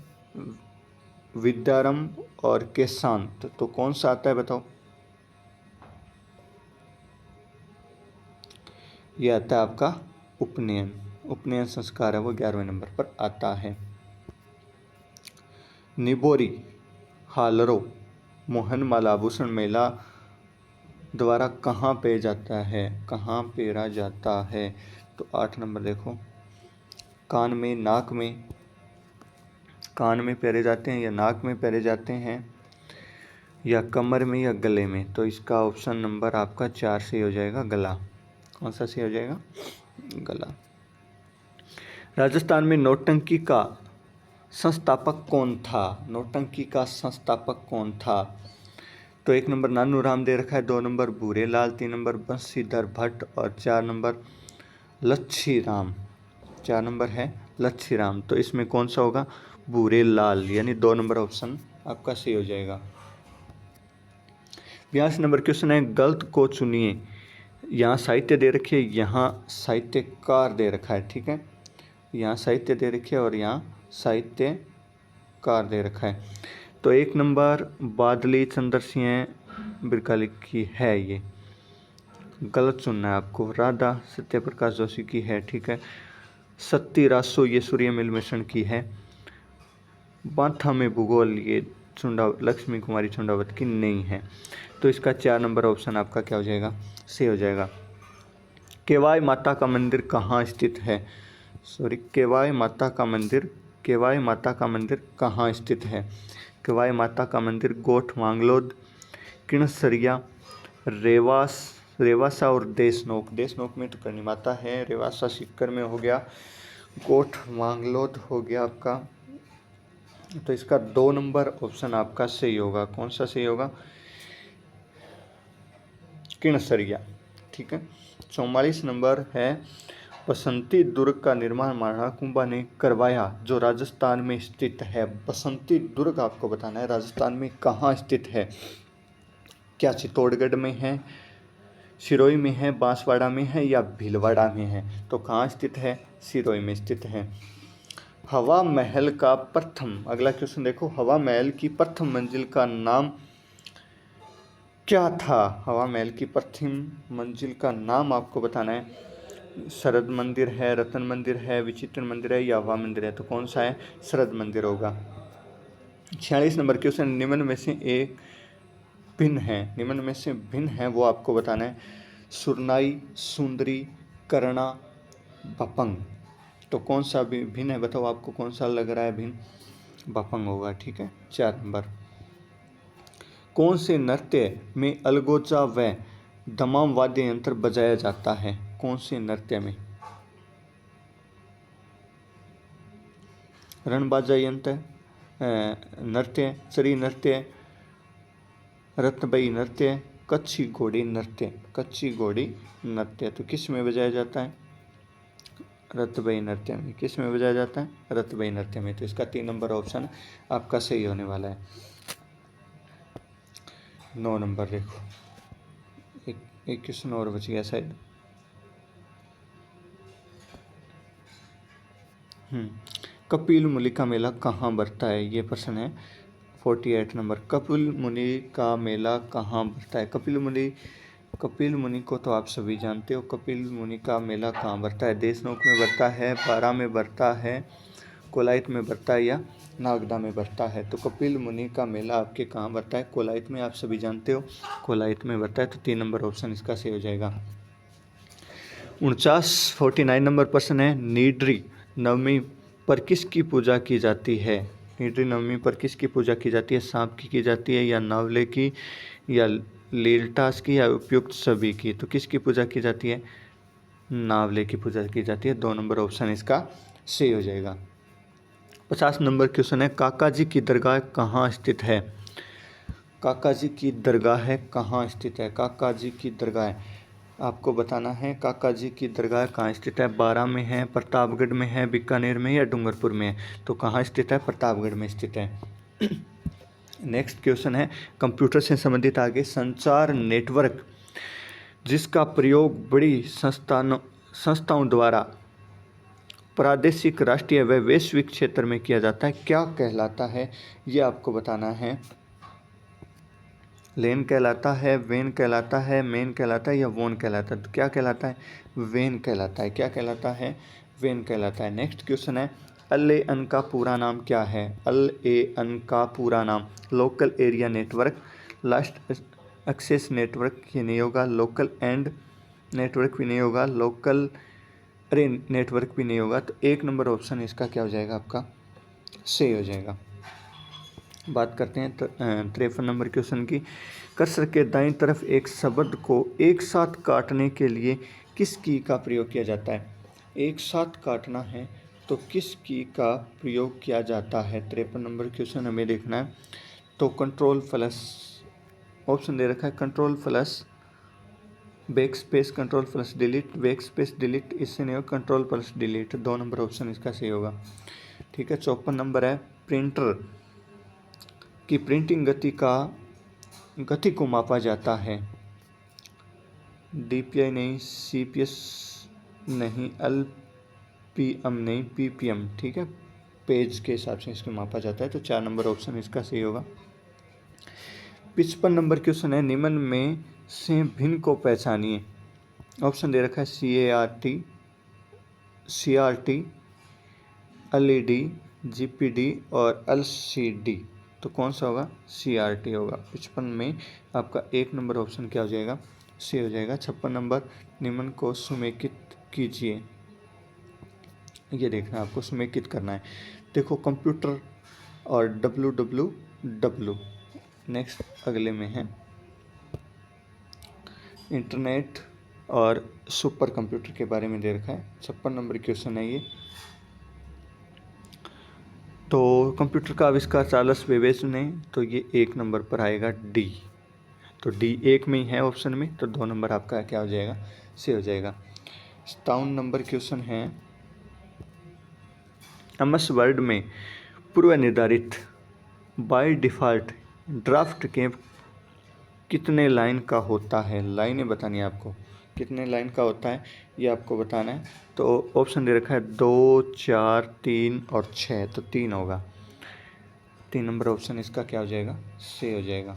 विद्यारंभ और केशांत। तो कौन सा आता है बताओ, ये आता है आपका उपनयन। उपनयन संस्कार है वो 11वें नंबर पर आता है। निबोरी, हालरो, मोहनमाला आभूषण मेला द्वारा कहाँ पे जाता है, कहाँ पेरा जाता है। तो 8 नंबर देखो, कान में, नाक में, कान में पहने जाते हैं या नाक में पहने जाते हैं या कमर में या गले में। तो इसका ऑप्शन नंबर आपका 4 सही हो जाएगा, गला। कौन सा सही हो जाएगा? गला। राजस्थान में नौटंकी का संस्थापक कौन था? नौटंकी का संस्थापक कौन था? तो 1 नंबर नानू राम दे रखा है, 2 नंबर भूरे लाल, 3 नंबर बंशीधर भट्ट और 4 नंबर लच्छी राम। 4 नंबर है लच्छी राम। तो इसमें कौन सा होगा? भूरे लाल, यानी 2 नंबर ऑप्शन आपका सही हो जाएगा। 82 नंबर क्वेश्चन है, गलत को चुनिए। यहाँ साहित्य दे रखी है, यहाँ साहित्यकार दे रखा है, ठीक है। यहाँ साहित्य दे रखी है और यहाँ साहित्यकार दे रखा है। तो 1 नंबर बादली चंद्र सिंह बिरकाली की है, ये गलत चुनना है आपको। राधा सत्यप्रकाश जोशी की है, ठीक है। सत्ती रासो ये सूर्यमिल मिश्रण की है। बांथा में भूगोल ये लक्ष्मी कुमारी चुंडावत की नहीं है। तो इसका 4 नंबर ऑप्शन आपका क्या हो जाएगा? सही हो जाएगा। केवाय माता का मंदिर कहाँ स्थित है? केवाय माता का मंदिर कहाँ स्थित है? केवाय माता का मंदिर गोठ वांगलोद, किणसरिया, रेवासा और देशनोक में तो करनी माता है। रेवासा सीकर में हो गया, गोठ वांगलोद हो गया आपका। तो इसका 2 नंबर ऑप्शन आपका सही होगा। कौन सा सही होगा? किणसरिया, ठीक है। 44 नंबर है, बसंती दुर्ग का निर्माण महाराणा कुंभा ने करवाया, जो राजस्थान में स्थित है। बसंती दुर्ग आपको बताना है राजस्थान में कहाँ स्थित है। क्या चित्तौड़गढ़ में है, सिरोही में है, बांसवाड़ा में है या भीलवाड़ा में है? तो कहाँ स्थित है? सिरोही में स्थित है। हवा महल का प्रथम, अगला क्वेश्चन देखो, हवा महल की प्रथम मंजिल का नाम क्या था? हवा महल की प्रथम मंजिल का नाम आपको बताना है। शरद मंदिर है, रतन मंदिर है, विचित्र मंदिर है या हवा मंदिर है? तो कौन सा है? शरद मंदिर होगा। 46 नंबर क्वेश्चन, निम्न में से एक भिन्न है, निम्न में से भिन्न है वो आपको बताना है। सुरनाई, सुंदरी, करना, बपंग। तो कौन सा भी भिन्न है बताओ, आपको कौन सा लग रहा है भिन्न? बपंग होगा, ठीक है। 4 नंबर, कौन से नृत्य में अलगोजा व दमाम वाद्य यंत्र बजाया जाता है? कौन से नृत्य में? रणबाजा यंत्र नृत्य, चरी नृत्य, रत्नबई नृत्य, कच्छी घोड़ी नृत्य। कच्छी घोड़ी नृत्य तो किस में बजाया जाता है? रतबई नृत्य में। किस में बजाया जाता है? रतबई नृत्य में। तो इसका 3 नंबर ऑप्शन आपका सही होने वाला है। 9 नंबर देखो, एक क्वेश्चन और बच गया शायद। कपिल मुनि का मेला कहाँ बढ़ता है? ये प्रश्न है। 48 नंबर, कपिल मुनि का मेला कहाँ बढ़ता है? कपिल मुनि को तो आप सभी जानते हो। कपिल मुनि का मेला कहाँ बढ़ता है? देशनोक में बढ़ता है, बारा में बढ़ता है, कोलायत में बढ़ता है या नागदा में बढ़ता है? तो कपिल मुनि का मेला आपके कहाँ बढ़ता है? कोलायत में, आप सभी जानते हो कोलायत में बढ़ता है। तो 3 नंबर ऑप्शन इसका सही हो जाएगा। 49 नंबर प्रश्न है, नीडरी नवमी पर किसकी पूजा की जाती है? नीडरी नवमी पर किसकी पूजा की जाती है? सांप की जाती है या नावले की या लीलटास की या उपयुक्त सभी की? तो किसकी पूजा की जाती है? नावले की पूजा की जाती है। 2 नंबर ऑप्शन इसका सही हो जाएगा। 50 नंबर क्वेश्चन है, काका जी की दरगाह कहाँ स्थित है? काका जी की दरगाह कहाँ स्थित है? काका जी की दरगाह आपको बताना है। काका जी की दरगाह कहाँ स्थित है? बारा में है, प्रतापगढ़ में है, बीकानेर में या डूंगरपुर में है? तो कहाँ स्थित है? प्रतापगढ़ में स्थित है। नेक्स्ट क्वेश्चन है, कंप्यूटर से संबंधित आगे, संचार नेटवर्क जिसका प्रयोग बड़ी संस्थाओं द्वारा प्रादेशिक, राष्ट्रीय व वैश्विक क्षेत्र में किया जाता है, क्या कहलाता है? ये आपको बताना है। लेन कहलाता है, वेन कहलाता है, मेन कहलाता है या वोन कहलाता है? तो क्या कहलाता है? वेन कहलाता है। क्या कहलाता है? वेन कहलाता है। नेक्स्ट क्वेश्चन है, LAN का पूरा नाम क्या है? LAN का पूरा नाम local area network, last access network, ये नहीं होगा। लोकल एंड नेटवर्क भी नहीं होगा। लोकल अरे नेटवर्क भी नहीं होगा, तो 1 नंबर ऑप्शन इसका क्या हो जाएगा, आपका सही हो जाएगा। बात करते हैं 53 नंबर क्वेश्चन की। कर्सर के दाईं तरफ एक शब्द को एक साथ काटने के लिए किस की का प्रयोग किया जाता है? एक साथ काटना है तो किस की का प्रयोग किया जाता है? 53 नंबर क्वेश्चन हमें देखना है। तो कंट्रोल प्लस, ऑप्शन दे रखा है control plus back space, control plus delete, back space delete, इससे नहीं होगा, control plus delete, 2 number option इसका सही होगा। ठीक है। 54 नंबर है, प्रिंटर की प्रिंटिंग गति को मापा जाता है। DPI नहीं, CPS नहीं, LPM नहीं, PPM। ठीक है, पेज के हिसाब से इसको मापा जाता है, तो 4 नंबर ऑप्शन इसका सही होगा। 55 नंबर क्वेश्चन है, निम्न में से भिन्न को पहचानिए। ऑप्शन दे रखा है CRT, LED, GPD और LCD। तो कौन सा होगा? CRT होगा। 55 में आपका 1 नंबर ऑप्शन क्या हो जाएगा? सी हो जाएगा। 56 नंबर, निम्न को समेकित कीजिए। ये देखना है आपको, समेकित करना है। देखो कंप्यूटर और WWW। नेक्स्ट अगले में है इंटरनेट और सुपर कंप्यूटर के बारे में दे रखा है। 56 नंबर क्वेश्चन है ये। तो कंप्यूटर का आविष्कार चार्ल्स बेबेज ने, तो ये 1 नंबर पर आएगा डी। तो डी 1 में ही है ऑप्शन में, तो 2 नंबर आपका क्या हो जाएगा? सी हो जाएगा। 57 नंबर क्वेश्चन है, MS वर्ड में पूर्व निर्धारित बाय डिफ़ॉल्ट ड्राफ्ट के कितने लाइन का होता है? लाइनें बतानी है आपको, कितने लाइन का होता है ये आपको बताना है। तो ऑप्शन दे रखा है 2, 4, 3 और 6, तो 3 होगा। 3 नंबर ऑप्शन इसका क्या हो जाएगा? सी हो जाएगा।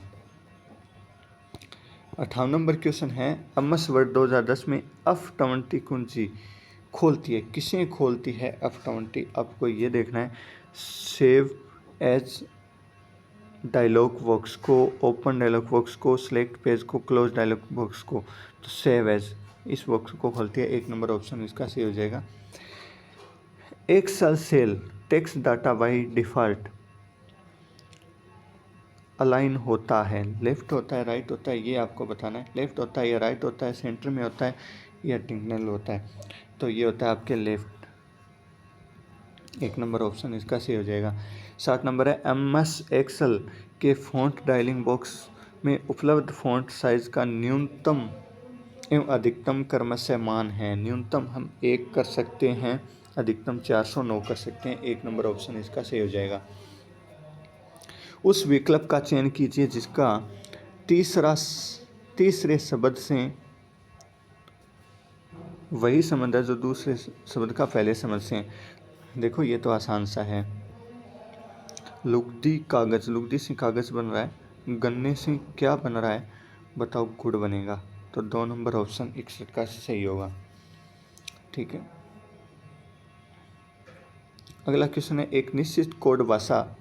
58 नंबर क्वेश्चन है, MS वर्ड 2010 में F20 कुंजी खोलती है, किसे खोलती है F20? आपको ये देखना है, सेव एज डायलॉग बॉक्स को, ओपन डायलॉग बॉक्स को, सेलेक्ट पेज को, क्लोज डायलॉग बॉक्स को। तो सेव एज इस बॉक्स को खोलती है, 1 नंबर ऑप्शन इसका सही हो जाएगा। Excel cell text data by default align होता है, लेफ्ट होता है, राइट होता है, ये आपको बताना है। लेफ्ट होता है या राइट होता है, सेंटर में होता है या डिगोनल होता है? तो ये होता है आपके लेफ्ट। 1 नंबर ऑप्शन इसका सही हो जाएगा। 7 नंबर है, MS एक्सेल के फ़ॉन्ट डायलिंग बॉक्स में उपलब्ध फ़ॉन्ट साइज़ का न्यूनतम एवं अधिकतम क्रमशः मान है। न्यूनतम हम 1 कर सकते हैं, अधिकतम 409 कर सकते हैं। 1 नंबर ऑप्शन इसका सही हो जाएगा। उस विकल्प का चयन कीजिए जिसका तीसरे शब्द से वही संबंध है जो दूसरे शब्द का पहले शब्द से। देखो ये तो आसान सा है। लुगदी कागज़, लुगदी से कागज़ बन रहा है, गन्ने से क्या बन रहा है? बताओ, गुड़ बनेगा। तो 2 नंबर ऑप्शन 61 का सही होगा। ठीक है। अगला क्वेश्चन है, एक निश्चित कोड भाषा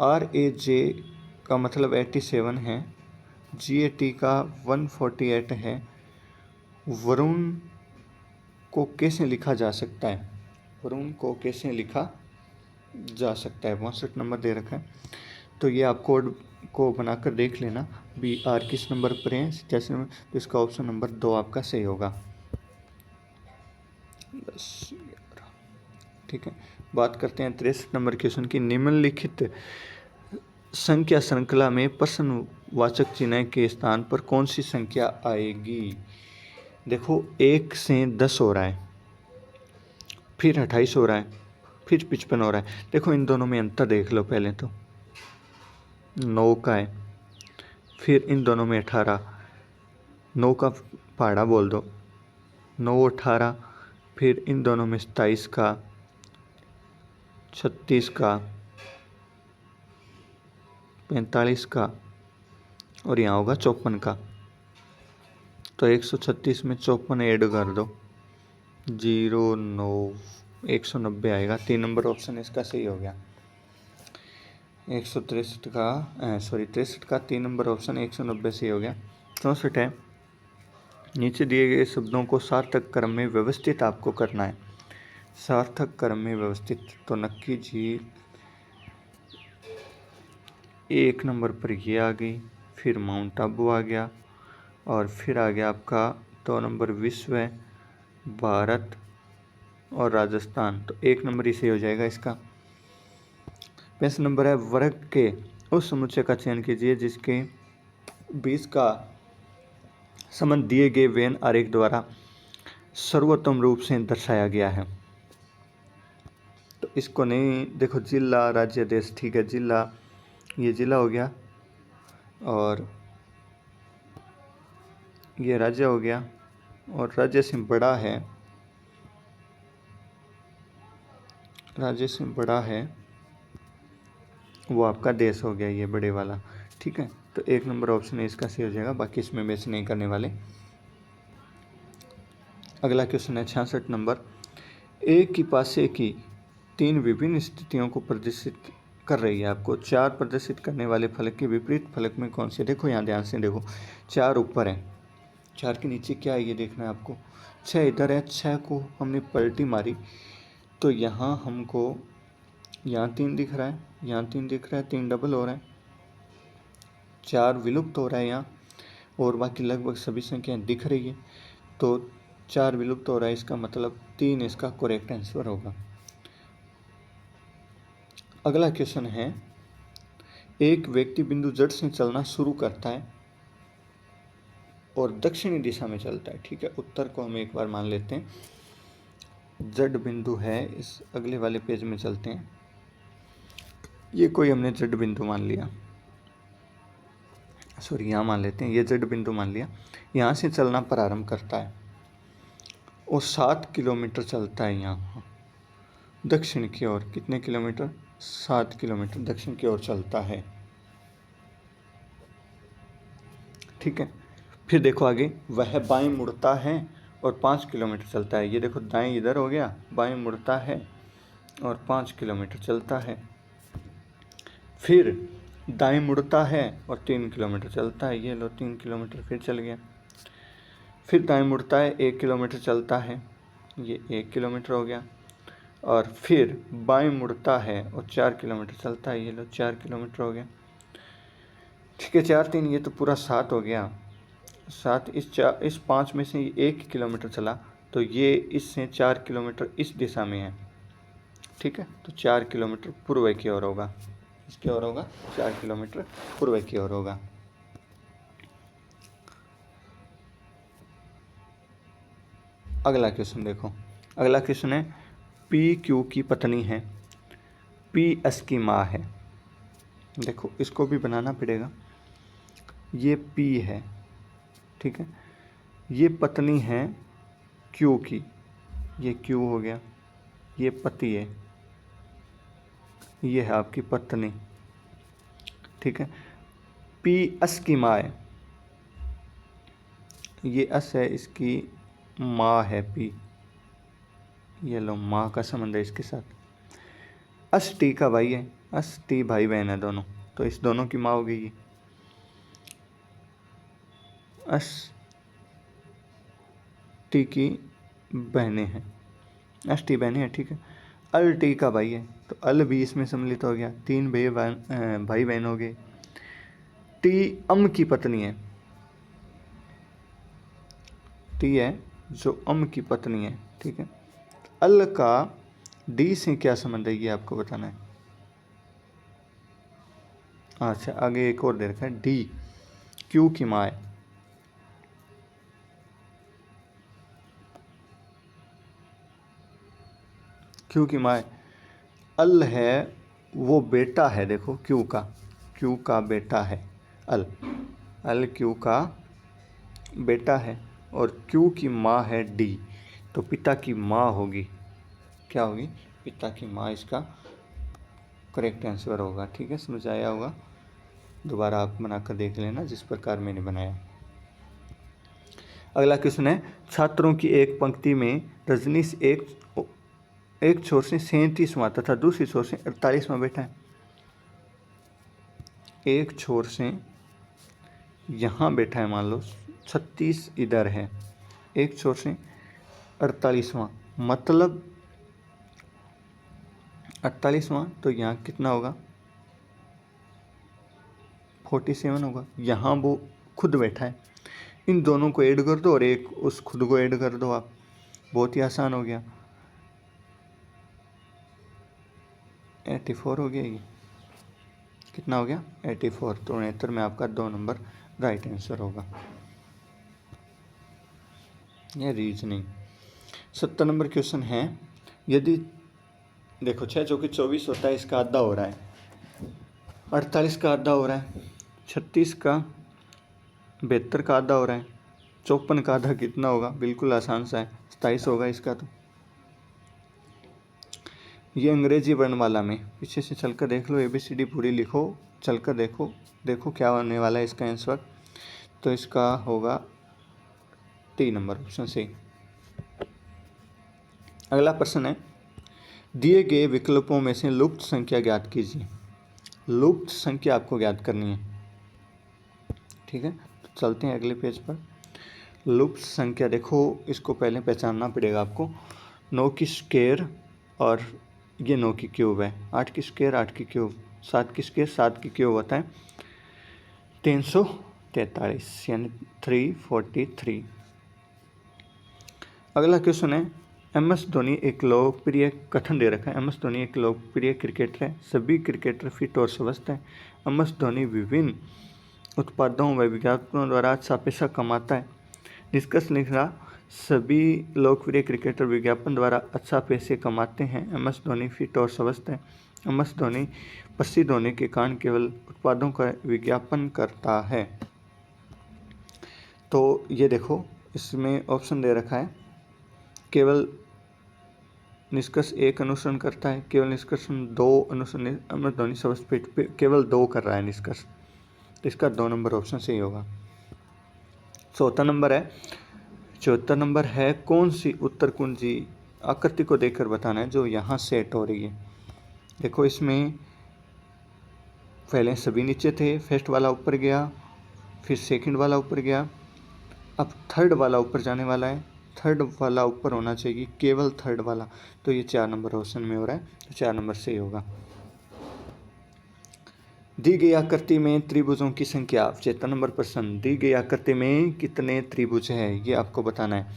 RAJ का मतलब 87 है, GAT का 148 है, वरुण को कैसे लिखा जा सकता है? वरुण को कैसे लिखा जा सकता है? 62 नंबर दे रखा है। तो ये आप कोड को बनाकर देख लेना, BR किस नंबर पर है, जैसे नंबर, तो इसका ऑप्शन नंबर 2 आपका सही होगा। 10, 11। ठीक है। बात करते हैं 63 नंबर क्वेश्चन की। निम्नलिखित संख्या श्रृंखला में प्रश्नवाचक चिन्ह के स्थान पर कौन सी संख्या आएगी? देखो 1 से 10 हो रहा है, फिर 28 हो रहा है, फिर 55 हो रहा है। देखो इन दोनों में अंतर देख लो पहले तो। 9 का है, फिर इन दोनों में 18, 9 का पहाड़ा बोल दो, 9, 18, फिर इन दोनों में 27 का, 36 का, 45 का, और यहाँ होगा 54 का। तो 136 में 54 ऐड कर दो, 09, 190 आएगा। 3 नंबर ऑप्शन इसका सही हो गया। 163 का 63 का 3 नंबर ऑप्शन 190 सही हो गया। 64 है, नीचे दिए गए शब्दों को सार्थक क्रम में व्यवस्थित आपको करना है। सार्थक क्रम में व्यवस्थित, तो नक्की झील 1 नंबर पर ये आ गई, फिर माउंट आबू आ गया, और फिर आ गया आपका 2 नंबर विश्व, भारत और राजस्थान। तो 1 नंबर इसे हो जाएगा इसका। 5 नंबर है वर्ग के उस समुच्चय का चयन कीजिए जिसके बीच का संबंध दिए गए वेन आरेख द्वारा सर्वोत्तम रूप से दर्शाया गया है। तो इसको नहीं, देखो जिला राज्य देश, ठीक है, जिला, ये जिला हो गया और ये राज्य हो गया, और राज्य से बड़ा है, राज्य से बड़ा है वो आपका देश हो गया, ये बड़े वाला, ठीक है। तो 1 नंबर ऑप्शन है इसका सही हो जाएगा, बाकी इसमें मैच नहीं करने वाले। अगला क्वेश्चन है 66 नंबर। एक की पासे की 3 विभिन्न स्थितियों को प्रदर्शित कर रही है, आपको 4 प्रदर्शित करने वाले फलक के विपरीत फलक में कौन से। देखो यहाँ ध्यान से देखो, 4 ऊपर है, 4 के नीचे क्या है ये देखना है आपको। 6 इधर है, 6 को हमने पलटी मारी तो यहाँ हमको यहाँ 3 दिख रहा है, यहाँ 3 दिख रहा है, 3 डबल हो रहा है, 4 विलुप्त हो रहा है यहाँ, और बाकी लगभग सभी संख्याएं दिख रही है। तो 4 विलुप्त हो रहा है, इसका मतलब 3 इसका करेक्ट आंसर होगा। अगला क्वेश्चन है, एक व्यक्ति बिंदु Z से चलना शुरू करता है और दक्षिणी दिशा में चलता है, ठीक है। उत्तर को हम एक बार मान लेते हैं, Z बिंदु है, इस अगले वाले पेज में चलते हैं। ये कोई हमने Z बिंदु मान लिया, सॉरी यहाँ मान लेते हैं, ये Z बिंदु मान लिया। यहाँ से चलना प्रारंभ करता है और 7 किलोमीटर चलता है यहाँ दक्षिण की ओर। कितने किलोमीटर? 7 किलोमीटर दक्षिण की ओर चलता है, ठीक है। फिर देखो आगे, वह बाएं मुड़ता है और 5 किलोमीटर चलता है। ये देखो दाएं इधर हो गया, बाएं मुड़ता है और 5 किलोमीटर चलता है। फिर दाएं मुड़ता है और 3 किलोमीटर चलता है, ये लो 3 किलोमीटर फिर चल गया। फिर दाएं मुड़ता है, 1 किलोमीटर चलता है, ये 1 किलोमीटर हो गया। और फिर बाएं मुड़ता है और 4 किलोमीटर चलता है, ये लो 4 किलोमीटर हो गया, ठीक है। 4 3, ये तो पूरा 7 हो गया। 7 इस 5 में से 1 किलोमीटर चला, तो ये इससे 4 किलोमीटर इस दिशा में है, ठीक है। तो 4 किलोमीटर पूर्व की ओर होगा, इसकी ओर होगा, 4 किलोमीटर पूर्व की ओर होगा। अगला क्वेश्चन देखो, अगला क्वेश्चन है, पी क्यू की पत्नी है, पी एस की माँ है। देखो इसको भी बनाना पड़ेगा, ये पी है, ठीक है, ये पत्नी है क्यू की, ये क्यू हो गया, ये पति है, ये है आपकी पत्नी, ठीक है। पी एस की माँ है, ये एस है, इसकी माँ है पी, ये लो माँ का संबंध है इसके साथ। एस टी का भाई है, एस टी भाई बहन है दोनों, तो इस दोनों की माँ हो गई। एस टी की बहनें हैं, एस टी बहनें हैं, ठीक है। अल टी का भाई है, तो अल भी इसमें सम्मिलित हो गया, 3 भाई बहन हो गए। टी अम की पत्नी है, टी है जो अम की पत्नी है, ठीक है। अल का डी से क्या संबंध है ये आपको बताना है। अच्छा आगे एक और दे रखा है, डी क्यू की माँ है, क्यू की माँ है। अल है वो बेटा है, देखो क्यू का बेटा है अल, अल क्यू का बेटा है, और क्यू की माँ है डी, तो पिता की माँ होगी, क्या होगी? पिता की माँ इसका करेक्ट आंसर होगा, ठीक है। समझ आया होगा, दोबारा आप बनाकर देख लेना जिस प्रकार मैंने बनाया। अगला क्वेश्चन है, छात्रों की एक पंक्ति में रजनीश एक छोर से 37वां तथा दूसरी छोर से 48वां बैठा है। एक छोर से यहाँ बैठा है मान लो 36 इधर है, 1 से 48वां, मतलब 48वां, तो यहाँ कितना होगा 47 होगा। यहाँ वो खुद बैठा है, इन दोनों को ऐड कर दो और एक उस खुद को ऐड कर दो आप, बहुत ही आसान हो गया। 84 हो गया, ये कितना हो गया 84, तो 69 में आपका 2 नंबर राइट आंसर होगा। यह रीजनिंग। 70 नंबर क्वेश्चन है, यदि देखो 6 चौकी 24 होता है, इसका आधा हो रहा है, 48 का आधा हो रहा है, 36 का 72 का आधा हो रहा है, 54 का आधा कितना होगा, बिल्कुल आसान सा है, 27 होगा इसका। तो ये अंग्रेजी वर्णमाला में पीछे से चलकर देख लो, ABCD पूरी लिखो, चलकर देखो, देखो क्या होने वाला है इसका आंसर। तो इसका होगा 3 नंबर ऑप्शन सही। अगला प्रश्न है, दिए गए विकल्पों में से लुप्त संख्या ज्ञात कीजिए। लुप्त संख्या आपको ज्ञात करनी है, ठीक है। तो चलते हैं अगले पेज पर। लुप्त संख्या देखो, इसको पहले पहचानना पड़ेगा आपको। 9 की स्क्वायर और ये 9 की क्यूब है, 8 की स्क्वायर 8 की क्यूब, 7 की स्क्वायर 7 की क्यूब होता है 343, यानी 343। अगला क्वेश्चन है, MS धोनी एक लोकप्रिय कथन दे रखा है। MS धोनी एक लोकप्रिय क्रिकेटर है, सभी क्रिकेटर फिट और स्वस्थ हैं। MS धोनी विभिन्न उत्पादों व विज्ञापनों द्वारा अच्छा पैसा कमाता है। निष्कर्ष लिख रहा, सभी लोकप्रिय क्रिकेटर विज्ञापन द्वारा अच्छा पैसे कमाते हैं। MS धोनी फिट और स्वस्थ है। MS धोनी प्रसिद्ध होने के कारण केवल उत्पादों का विज्ञापन करता है। तो ये देखो, इसमें ऑप्शन दे रखा है, केवल निष्कर्ष 1 अनुसरण करता है, केवल निष्कर्ष 2 अनुसरण, MS धोनी स्वस्थ फिट पे केवल 2 कर रहा है निष्कर्ष, तो इसका 2 नंबर ऑप्शन सही होगा। 74 नंबर है, 74 नंबर है, कौन सी उत्तर कुंजी आकृति को देखकर बताना है जो यहाँ सेट हो रही है। देखो, इसमें पहले सभी नीचे थे, फर्स्ट वाला ऊपर गया, फिर सेकंड वाला ऊपर गया, अब थर्ड वाला ऊपर जाने वाला है। थर्ड वाला ऊपर होना चाहिए, केवल थर्ड वाला, तो ये 4 नंबर ऑप्शन में हो रहा है, तो 4 नंबर सही होगा। दी गई आकृति में त्रिभुजों की संख्या। 75 नंबर प्रश्न, दी गई आकृति में कितने त्रिभुज हैं ये आपको बताना है।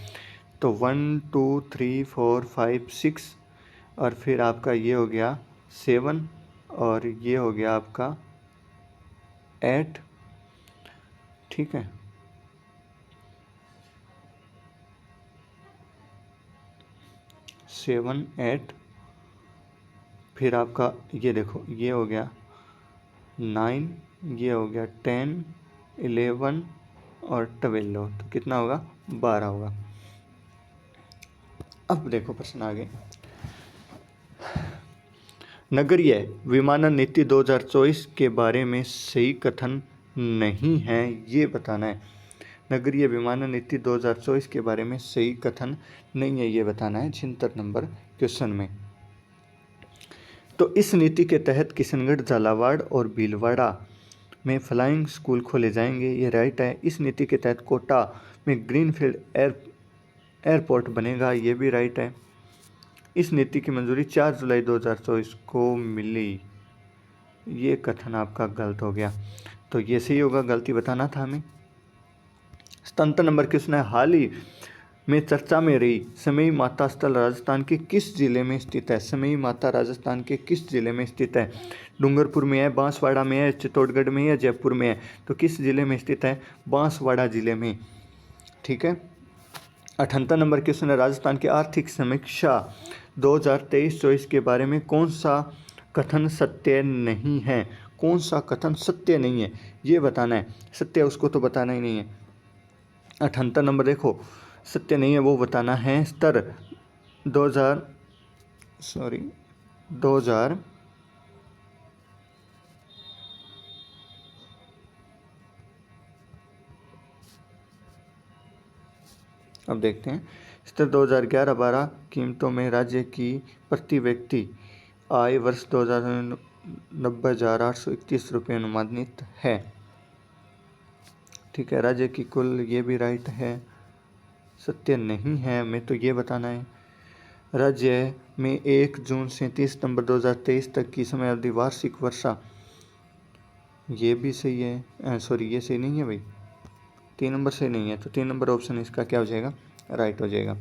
तो 1 2 3 4 5 6, और फिर आपका ये हो गया 7, और ये हो गया आपका 8, ठीक है। सेवन 8, फिर आपका ये देखो, ये हो गया 9, ये हो गया 10 11 और 12, तो कितना होगा 12 होगा। अब देखो प्रश्न आगे, नगरीय विमानन नीति 2024 के बारे में सही कथन नहीं है, ये बताना है। नगरीय विमानन नीति 2024 के बारे में सही कथन नहीं है, ये बताना है 76 नंबर क्वेश्चन में। तो इस नीति के तहत किशनगढ़, झालावाड़ और भीलवाड़ा में फ्लाइंग स्कूल खोले जाएंगे, ये राइट है। इस नीति के तहत कोटा में ग्रीनफील्ड एयरपोर्ट बनेगा, ये भी राइट है। इस नीति की मंजूरी 4 जुलाई 2024 को मिली, ये कथन आपका गलत हो गया, तो ये सही होगा, गलती बताना था हमें। 77 नंबर क्वेश्चन है, हाल ही में चर्चा में रही समई माता स्थल राजस्थान के किस जिले में स्थित है। समई माता राजस्थान के किस जिले में स्थित है। डूंगरपुर में है, बांसवाड़ा में है, चित्तौड़गढ़ में है, जयपुर में है, तो किस जिले में स्थित है, बांसवाड़ा जिले में, ठीक है। 78 नंबर क्वेश्चन है, राजस्थान की आर्थिक समीक्षा 2023-24 के बारे में कौन सा कथन सत्य नहीं है। कौन सा कथन सत्य नहीं है ये बताना है, सत्य उसको तो बताना ही नहीं है। 78 नंबर देखो, सत्य नहीं है वो बताना है। स्तर 2000 अब देखते हैं, स्तर 2011-12 कीमतों में राज्य की प्रति व्यक्ति आय वर्ष 90,831 रुपये अनुमानित है, ठीक है। राज्य की कुल, ये भी राइट है, सत्य नहीं है, हमें तो ये बताना है। राज्य में 1 जून से 30 सितंबर 2023 तक की समय अवधि वार्षिक वर्षा, ये भी सही है, सॉरी ये सही नहीं है भाई, 3 नंबर सही नहीं है, तो 3 नंबर ऑप्शन इसका क्या हो जाएगा, राइट हो जाएगा।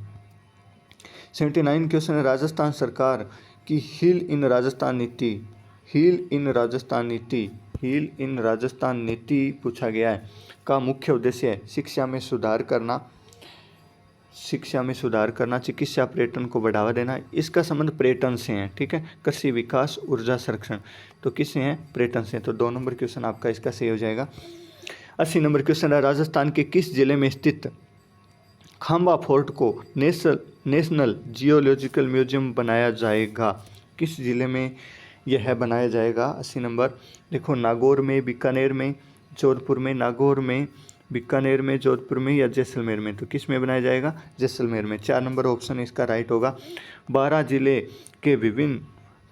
79 क्वेश्चन है, राजस्थान सरकार की हील इन राजस्थान नीति, हील इन राजस्थान नीति, हील इन राजस्थान नीति पूछा गया है, का मुख्य उद्देश्य है शिक्षा में सुधार करना, शिक्षा में सुधार करना, चिकित्सा पर्यटन को बढ़ावा देना। इसका संबंध पर्यटन से है, ठीक है। कृषि विकास, ऊर्जा संरक्षण, तो किससे है, पर्यटन से। तो 2 नंबर क्वेश्चन आपका इसका सही हो जाएगा। 80 नंबर क्वेश्चन है, राजस्थान के किस जिले में स्थित खांबा फोर्ट को नेशनल जियोलॉजिकल म्यूजियम बनाया जाएगा, किस जिले में यह बनाया जाएगा। 80 नंबर, देखो नागौर में, बीकानेर में, जोधपुर में, नागौर में, बीकानेर में, जोधपुर में या जैसलमेर में, तो किस में बनाया जाएगा, जैसलमेर में। 4 नंबर ऑप्शन इसका राइट होगा। 12 जिले के विभिन्न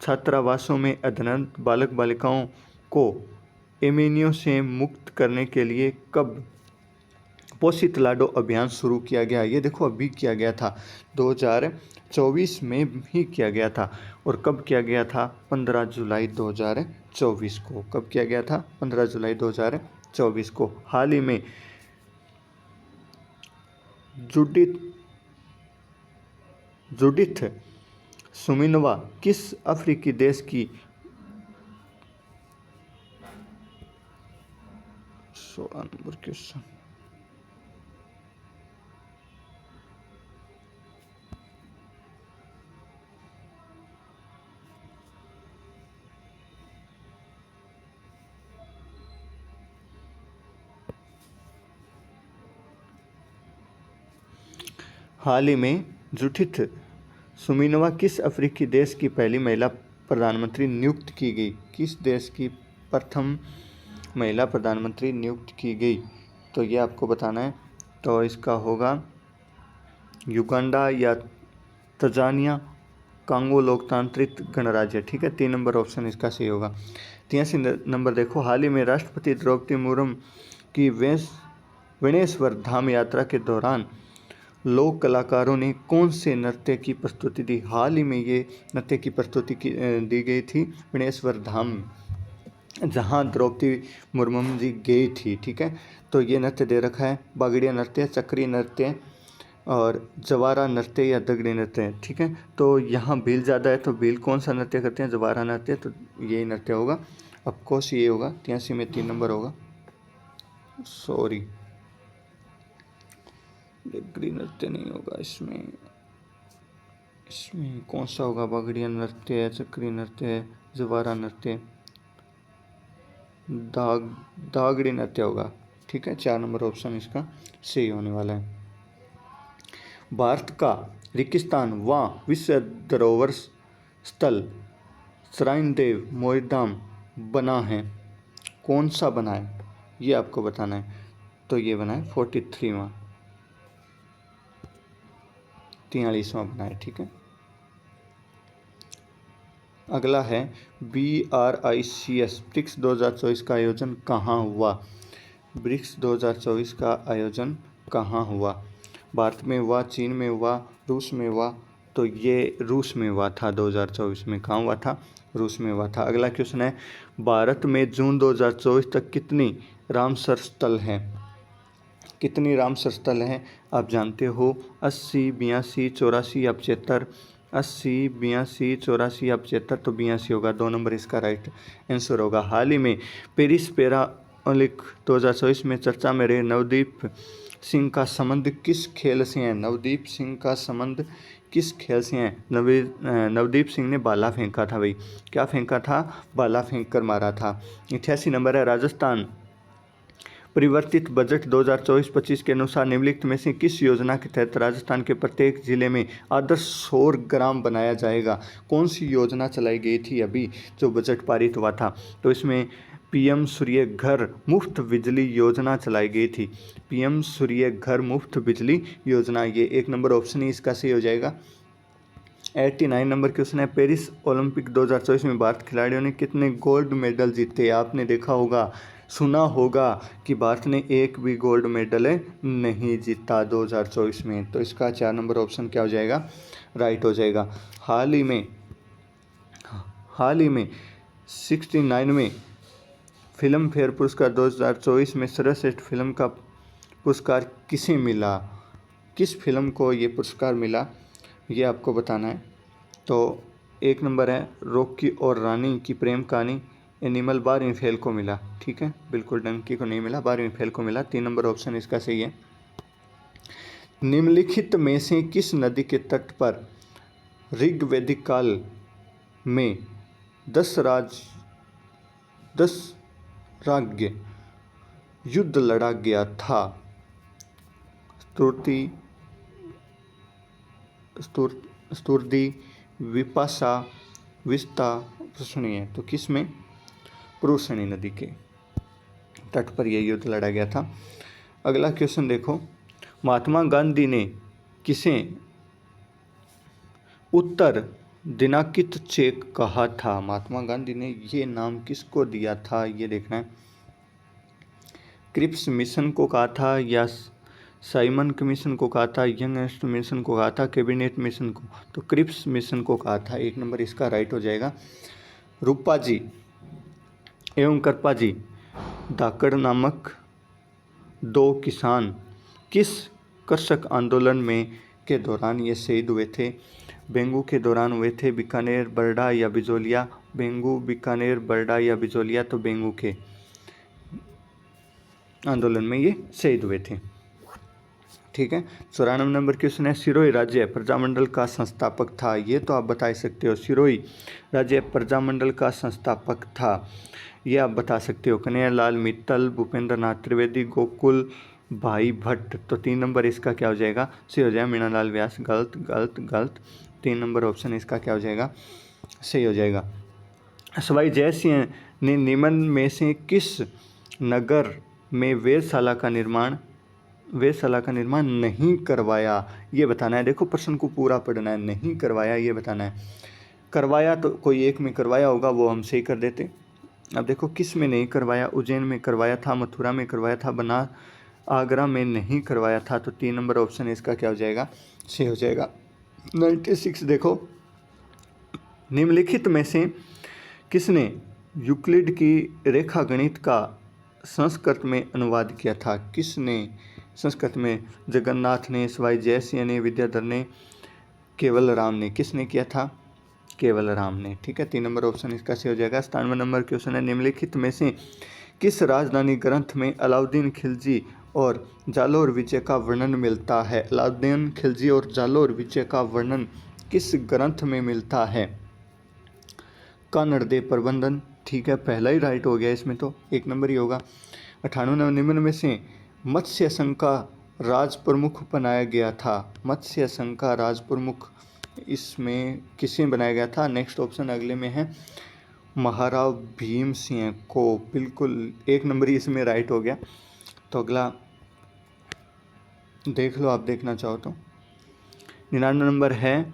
छात्रावासों में अध्ययनरत बालक बालिकाओं को एमीनियो से मुक्त करने के लिए कब पोषित लाडो अभियान शुरू किया गया। ये देखो अभी किया गया था, 2024 में ही किया गया था। और कब किया गया था, 15 जुलाई 2024 को। कब किया गया था, 15 जुलाई 2024 को। हाल ही में जुडिथ सुमिनवा किस अफ्रीकी देश की 16 नंबर क्वेश्चन, हाल ही में जुडिथ सुमिनवा किस अफ्रीकी देश की पहली महिला प्रधानमंत्री नियुक्त की गई, किस देश की प्रथम महिला प्रधानमंत्री नियुक्त की गई, तो ये आपको बताना है। तो इसका होगा युगांडा या तंजानिया, कांगो लोकतांत्रिक गणराज्य, ठीक है। 3 नंबर ऑप्शन इसका सही होगा। 83 नंबर देखो, हाल ही में राष्ट्रपति द्रौपदी मुर्मू की वेणेश्वर धाम यात्रा के दौरान लोक कलाकारों ने कौन से नृत्य की प्रस्तुति दी। हाल ही में ये नृत्य की प्रस्तुति दी गई थी वेणेश्वर धाम, जहाँ द्रौपदी मुर्मू जी गई थी, ठीक है। तो ये नृत्य दे रखा है, बागड़िया नृत्य, चक्री नृत्य और जवारा नृत्य या दगड़ी नृत्य, ठीक है। तो यहाँ भील ज़्यादा है, तो भील कौन सा नृत्य करते हैं, जवारा नृत्य, तो यही नृत्य होगा, ऑफकोर्स ये होगा। 83 में 3 नंबर होगा, सॉरी दगड़ी नृत्य नहीं होगा इसमें, इसमें कौन सा होगा, बागड़िया नृत्य है, चक्री नृत्य है, जवारा नृत्य, दागड़ी नृत्य होगा, ठीक है। 4 नंबर ऑप्शन इसका सही होने वाला है। भारत का रेगिस्तान व विश्व धरोहर स्थल श्राइन देव मोईराम बना है, कौन सा बना है, ये आपको बताना है। तो ये बना है 43वां, 43वां बना है, ठीक है। अगला है BRICS ब्रिक्स 2024 का आयोजन कहाँ हुआ, ब्रिक्स 2024 का आयोजन कहाँ हुआ। भारत में हुआ, चीन में हुआ, रूस में हुआ, तो ये रूस में हुआ था 2024 में। कहाँ हुआ था, रूस में हुआ था। अगला क्वेश्चन है, भारत में जून 2024 तक कितनी रामसर स्थल हैं, कितनी रामसर स्थल हैं आप जानते हो, 80, 82, 84 या 75। 80, 82, 84 या 75, तो 82 होगा। 2 नंबर इसका राइट आंसर होगा। हाल ही में पेरिस पैरा ओलंपिक 2024 में चर्चा में रहे नवदीप सिंह का संबंध किस खेल से है, नवदीप सिंह का संबंध किस खेल से है। नवदीप सिंह ने भाला फेंका था भाई, क्या फेंका था, भाला फेंक कर मारा था। 88 नंबर है, राजस्थान परिवर्तित बजट 2024-25 के अनुसार निम्नलिखित में से किस योजना के तहत राजस्थान के प्रत्येक जिले में आदर्श सौर ग्राम बनाया जाएगा। कौन सी योजना चलाई गई थी अभी जो बजट पारित हुआ था, तो इसमें PM सूर्य घर मुफ्त बिजली योजना चलाई गई थी, PM सूर्य घर मुफ्त बिजली योजना, ये 1 नंबर ऑप्शन ही इसका सही हो जाएगा। 89 नंबर क्वेश्चन है, पेरिस ओलंपिक 2024 में भारत खिलाड़ियों ने कितने गोल्ड मेडल जीते। आपने देखा होगा सुना होगा कि भारत ने एक भी गोल्ड मेडल नहीं जीता 2024 में। तो इसका 4 नंबर ऑप्शन क्या हो जाएगा, राइट हो जाएगा। हाल ही में 69वें फिल्म फेयर पुरस्कार 2024 में सर्वश्रेष्ठ फिल्म का पुरस्कार किसे मिला, किस फिल्म को ये पुरस्कार मिला, ये आपको बताना है। तो 1 नंबर है रॉकी और रानी की प्रेम कहानी, एनिमल 12वीं फेल को मिला, ठीक है, बिल्कुल डंकी को नहीं मिला, 12वीं फेल को मिला। 3 नंबर ऑप्शन इसका सही है। निम्नलिखित में से किस नदी के तट पर ऋग्वैदिक काल में 10 राज्य युद्ध लड़ा गया था? स्तुर्दी, विपाशा, विस्ता, पुरुषणी है। तो किस में? पुरुषणी नदी के तट पर यह युद्ध लड़ा गया था। अगला क्वेश्चन देखो, महात्मा गांधी ने किसे उत्तर दिनांकित चेक कहा था? महात्मा गांधी ने ये नाम किसको दिया था, ये देखना है। क्रिप्स मिशन को कहा था, या साइमन कमीशन को कहा था, यंग मिशन को कहा था, कैबिनेट मिशन को? तो क्रिप्स मिशन को कहा था। 1 नंबर इसका राइट हो जाएगा। रूपा जी एवं करपा जी धाकड़ नामक 2 किसान किस कृषक आंदोलन में के दौरान ये शहीद हुए थे? बेंगू के दौरान हुए थे, बीकानेर, बरडा या बिजोलिया? बेंगू, बीकानेर, बरडा या बिजोलिया? तो बेंगू के आंदोलन में ये शहीद हुए थे, ठीक है। 94 नंबर क्वेश्चन है, सिरोही राज्य प्रजामंडल का संस्थापक था? ये तो आप बता सकते हो, सिरोही राज्य प्रजामंडल का संस्थापक था, ये आप बता सकते हो। कन्हैयालाल मित्तल, भूपेंद्र नाथ त्रिवेदी, गोकुल भाई भट्ट? तो 3 नंबर इसका क्या हो जाएगा, सही हो जाएगा। मीनालाल व्यास? गलत गलत गलत। 3 नंबर ऑप्शन इसका क्या हो जाएगा, सही हो जाएगा। सवाई जय सिंह ने निम्न में से किस नगर में वेधशाला का निर्माण नहीं करवाया, ये बताना है। देखो प्रश्न को पूरा पढ़ना है, नहीं करवाया ये बताना है। करवाया तो कोई एक में करवाया होगा, वो हम सही कर देते। अब देखो किस में नहीं करवाया, उज्जैन में करवाया था, मथुरा में करवाया था, बनारस, आगरा में नहीं करवाया था। तो 3 नंबर ऑप्शन इसका क्या हो जाएगा, सही हो जाएगा। 96 देखो, निम्नलिखित में से किसने यूक्लिड की रेखा गणित का संस्कृत में अनुवाद किया था? किसने संस्कृत में? जगन्नाथ ने, सवाई जय सिंह ने, विद्याधर ने, केवल राम ने? किसने किया था? केवल राम ने, ठीक है। 3 नंबर ऑप्शन इसका सही हो जाएगा। 97 नंबर क्वेश्चन है, निम्नलिखित में से किस राजधानी ग्रंथ में अलाउद्दीन खिलजी और जालोर विजय का वर्णन मिलता है? अलाउद्दीन खिलजी और जालोर विजय का वर्णन किस ग्रंथ में मिलता है? कन्नड़ देव प्रबंधन, ठीक है, पहला ही राइट हो गया इसमें, तो 1 नंबर ही होगा। 98 निम्न में से मत्स्य संघ का राज प्रमुख बनाया गया था? मत्स्य संघ का राज प्रमुख इसमें किसे बनाया गया था? नेक्स्ट ऑप्शन अगले में है महाराव भीम सिंह को, बिल्कुल 1 नंबर ही इसमें राइट हो गया। तो अगला देख लो, आप देखना चाहो तो। 99 नंबर है,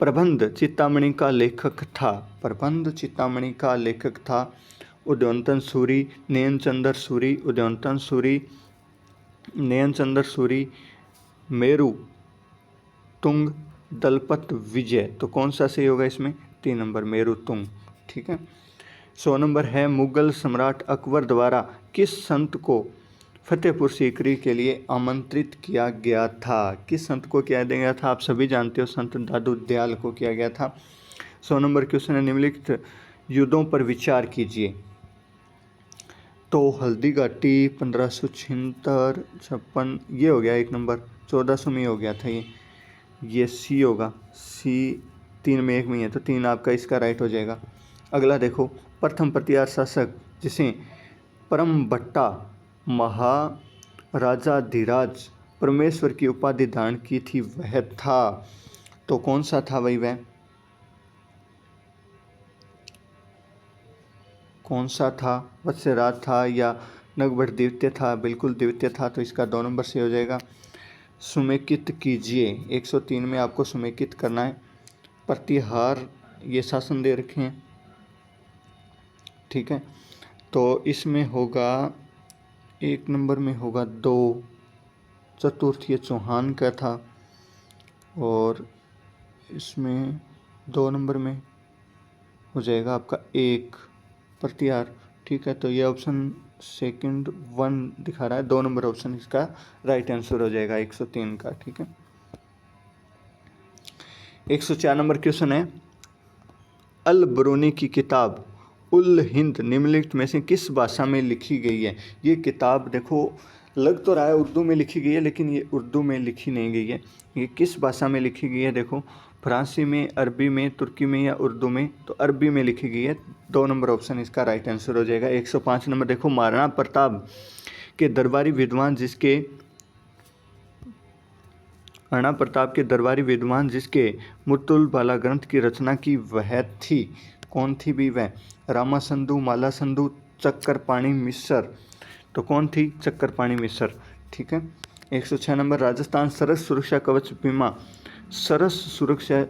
प्रबंध चिंतामणि का लेखक था? प्रबंध चिंतामणि का लेखक था उदयंतन सूरी, नयनचंद्र सूरी, उदयंतन सूरी, नयनचंद्र सूरी, मेरू तुंग, दलपत विजय? तो कौन सा सही होगा इसमें? 3 नंबर मेरू तुंग, ठीक है। 100 नंबर है, मुगल सम्राट अकबर द्वारा किस संत को फतेहपुर सीकरी के लिए आमंत्रित किया गया था? किस संत को किया गया था? आप सभी जानते हो, संत दादू दयाल को किया गया था। 100 नंबर क्वेश्चन है, निम्नलिखित युद्धों पर विचार कीजिए। तो हल्दी घाटी 1576 56, ये हो गया 1 नंबर। 1400 में हो गया था ये सी होगा, सी 3 में 1 में है, तो 3 आपका इसका राइट हो जाएगा। अगला देखो, प्रथम प्रतिहार शासक जिसे परमभट्टा महाराजाधिराज परमेश्वर की उपाधि धारण की थी वह था? तो कौन सा था भाई, वह कौन सा था? वत्सराज था या नगभट्ट द्वितीय था? बिल्कुल द्वितीय था, तो इसका 2 नंबर से हो जाएगा। सुमेकित कीजिए, 103 में आपको सुमेकित करना है। प्रतिहार ये शासन दे रखे हैं, ठीक है। तो इसमें होगा 1 नंबर में होगा 2, चतुर्थ ये चौहान का था, और इसमें 2 नंबर में हो जाएगा आपका 1 प्रतिहार। ठीक है, तो ये ऑप्शन सेकंड 1 दिखा रहा है, 2 नंबर ऑप्शन इसका राइट आंसर हो जाएगा 103 का। ठीक है, 104 नंबर क्वेश्चन है, अल बरूनी की किताब उल हिंद निम्नलिखित में से किस भाषा में लिखी गई है। ये किताब देखो लग तो रहा है उर्दू में लिखी गई है, लेकिन ये उर्दू में लिखी नहीं गई है। ये किस भाषा में लिखी गई है, देखो फारसी में, अरबी में, तुर्की में या उर्दू में। तो अरबी में लिखी गई है, 2 नंबर ऑप्शन इसका राइट आंसर हो जाएगा। 105 नंबर देखो, महाराणा प्रताप के दरबारी विद्वान जिसके महाराणा प्रताप के दरबारी विद्वान जिसके मुत्तुल बाला ग्रंथ की रचना की वह थी, कौन थी भी वह? रामा संधू, माला संधू, चक्कर पाणी मिस्र। तो कौन थी? चक्कर पाणी मिस्र। ठीक है, 106 नंबर, राजस्थान सरस सुरक्षा कवच बीमा सरस सुरक्षा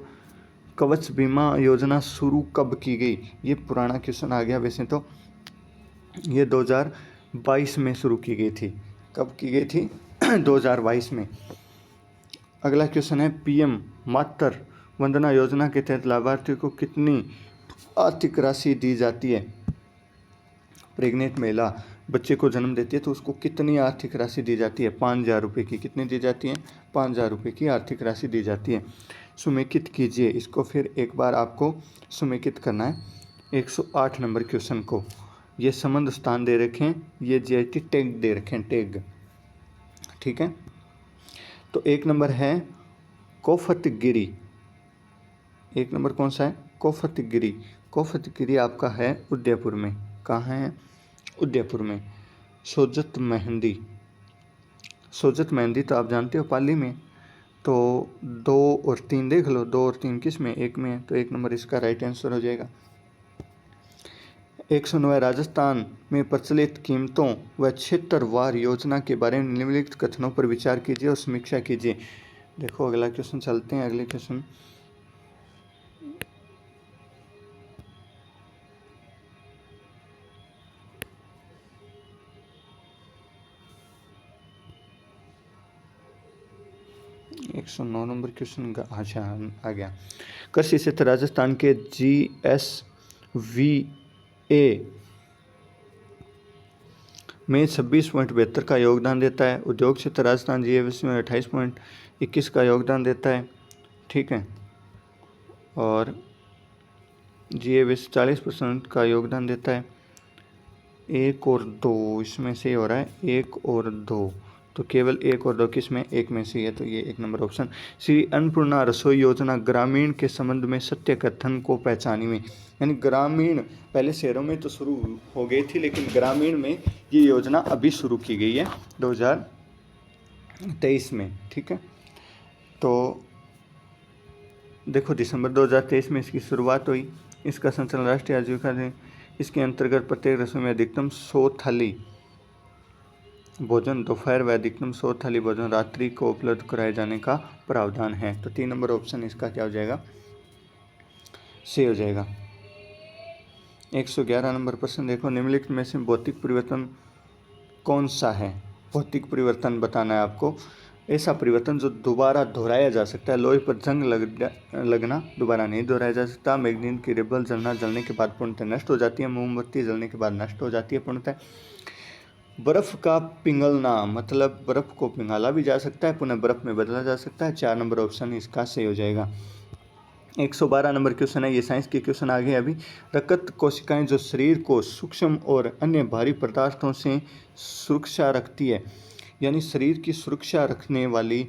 कवच बीमा योजना शुरू कब की गई? ये पुराना क्वेश्चन आ गया वैसे तो, ये 2022 में शुरू की गई थी। कब की गई थी? 2022 में। अगला क्वेश्चन है, पीएम मातृ वंदना योजना के तहत लाभार्थी को कितनी आर्थिक राशि दी जाती है? प्रेग्नेंट महिला बच्चे को जन्म देती है तो उसको कितनी आर्थिक राशि दी जाती है? 5,000 रुपये की। कितनी दी जाती है? 5,000 रुपये की आर्थिक राशि दी जाती है। समेकित कीजिए इसको, फिर एक बार आपको समेकित करना है 108 नंबर क्वेश्चन को। ये संबंध स्थान दे रखे हैं, ये जीआईटी टैग दे रखे हैं, टैग। ठीक है, तो 1 नंबर है कोफतगिरी। 1 नंबर कौन सा है? कोफतगिरी। कोफतगिरी आपका है उदयपुर में। कहाँ है? उदयपुर में। सोजत मेहंदी, सोजत मेहंदी तो आप जानते हो पाली में। तो 2 और 3 देख लो, 2 और 3 किस में? 1 में है, तो 1 नंबर इसका राइट आंसर हो जाएगा। 109, राजस्थान में प्रचलित कीमतों व क्षेत्रवार योजना के बारे में निम्नलिखित कथनों पर विचार कीजिए और समीक्षा कीजिए। देखो अगला क्वेश्चन, चलते हैं अगले क्वेश्चन। एक 109 नंबर क्वेश्चन का अच्छा आ गया। कृषि क्षेत्र राजस्थान के GSVA में 26.72 का योगदान देता है। उद्योग क्षेत्र राजस्थान GSV में 28.21 का योगदान देता है। ठीक है, और GSV 40% का योगदान देता है। 1 और 2 इसमें से हो रहा है, 1 और 2, तो केवल 1 और 2 किस में? 1 में से है, तो ये 1 नंबर ऑप्शन। श्री अन्नपूर्णा रसोई योजना ग्रामीण के संबंध में सत्य कथन को पहचानिए। यानी ग्रामीण, पहले शहरों में तो शुरू हो गई थी, लेकिन ग्रामीण में ये योजना अभी शुरू की गई है 2023 में। ठीक है, तो देखो दिसंबर 2023 में इसकी शुरुआत हुई। इसका संचालन राष्ट्रीय आजीविका ने, इसके अंतर्गत प्रत्येक रसोई में अधिकतम 100 थाली भोजन दोपहर व अधिकतम 100 थाली भोजन रात्रि को उपलब्ध कराए जाने का प्रावधान है। तो 3 नंबर ऑप्शन इसका क्या हो जाएगा? सी हो जाएगा। 111 नंबर प्रश्न देखो, निम्नलिखित में से भौतिक परिवर्तन कौन सा है? भौतिक परिवर्तन बताना है आपको। ऐसा परिवर्तन जो दोबारा दोहराया जा सकता है। लोहे पर जंग लगना दोबारा नहीं दोहराया जा सकता। मैग्नीज की रिबल जलना, जलने के बाद पूर्णतः नष्ट हो जाती है। मोमबत्ती जलने के बाद नष्ट हो जाती है पूर्णतः। बर्फ़ का पिघलना, मतलब बर्फ़ को पिघाला भी जा सकता है, पुनः बर्फ़ में बदला जा सकता है। 4 नंबर ऑप्शन इसका सही हो जाएगा। 112 नंबर क्वेश्चन है, ये साइंस के क्वेश्चन आ गए अभी। रक्त कोशिकाएं जो शरीर को सूक्ष्म और अन्य भारी पदार्थों से सुरक्षा रखती है, यानी शरीर की सुरक्षा रखने वाली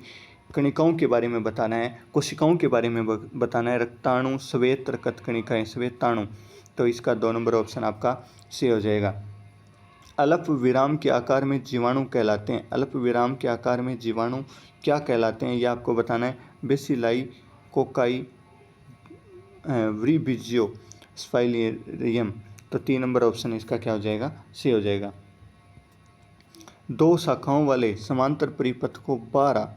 कणिकाओं के बारे में बताना है, कोशिकाओं के बारे में बताना है। रक्ताणु, श्वेत रक्त कणिकाएं, श्वेताणु। तो इसका 2 नंबर ऑप्शन आपका सही हो जाएगा। अल्प विराम के आकार में जीवाणु कहलाते हैं। अल्प विराम के आकार में जीवाणु क्या कहलाते हैं, ये आपको बताना है। बेसिलाई, कोकाई, व्रीबिजियो, स्पाइलियम। तो 3 नंबर ऑप्शन इसका क्या हो जाएगा? सी हो जाएगा। 2 शाखाओं वाले समांतर परिपथ को 12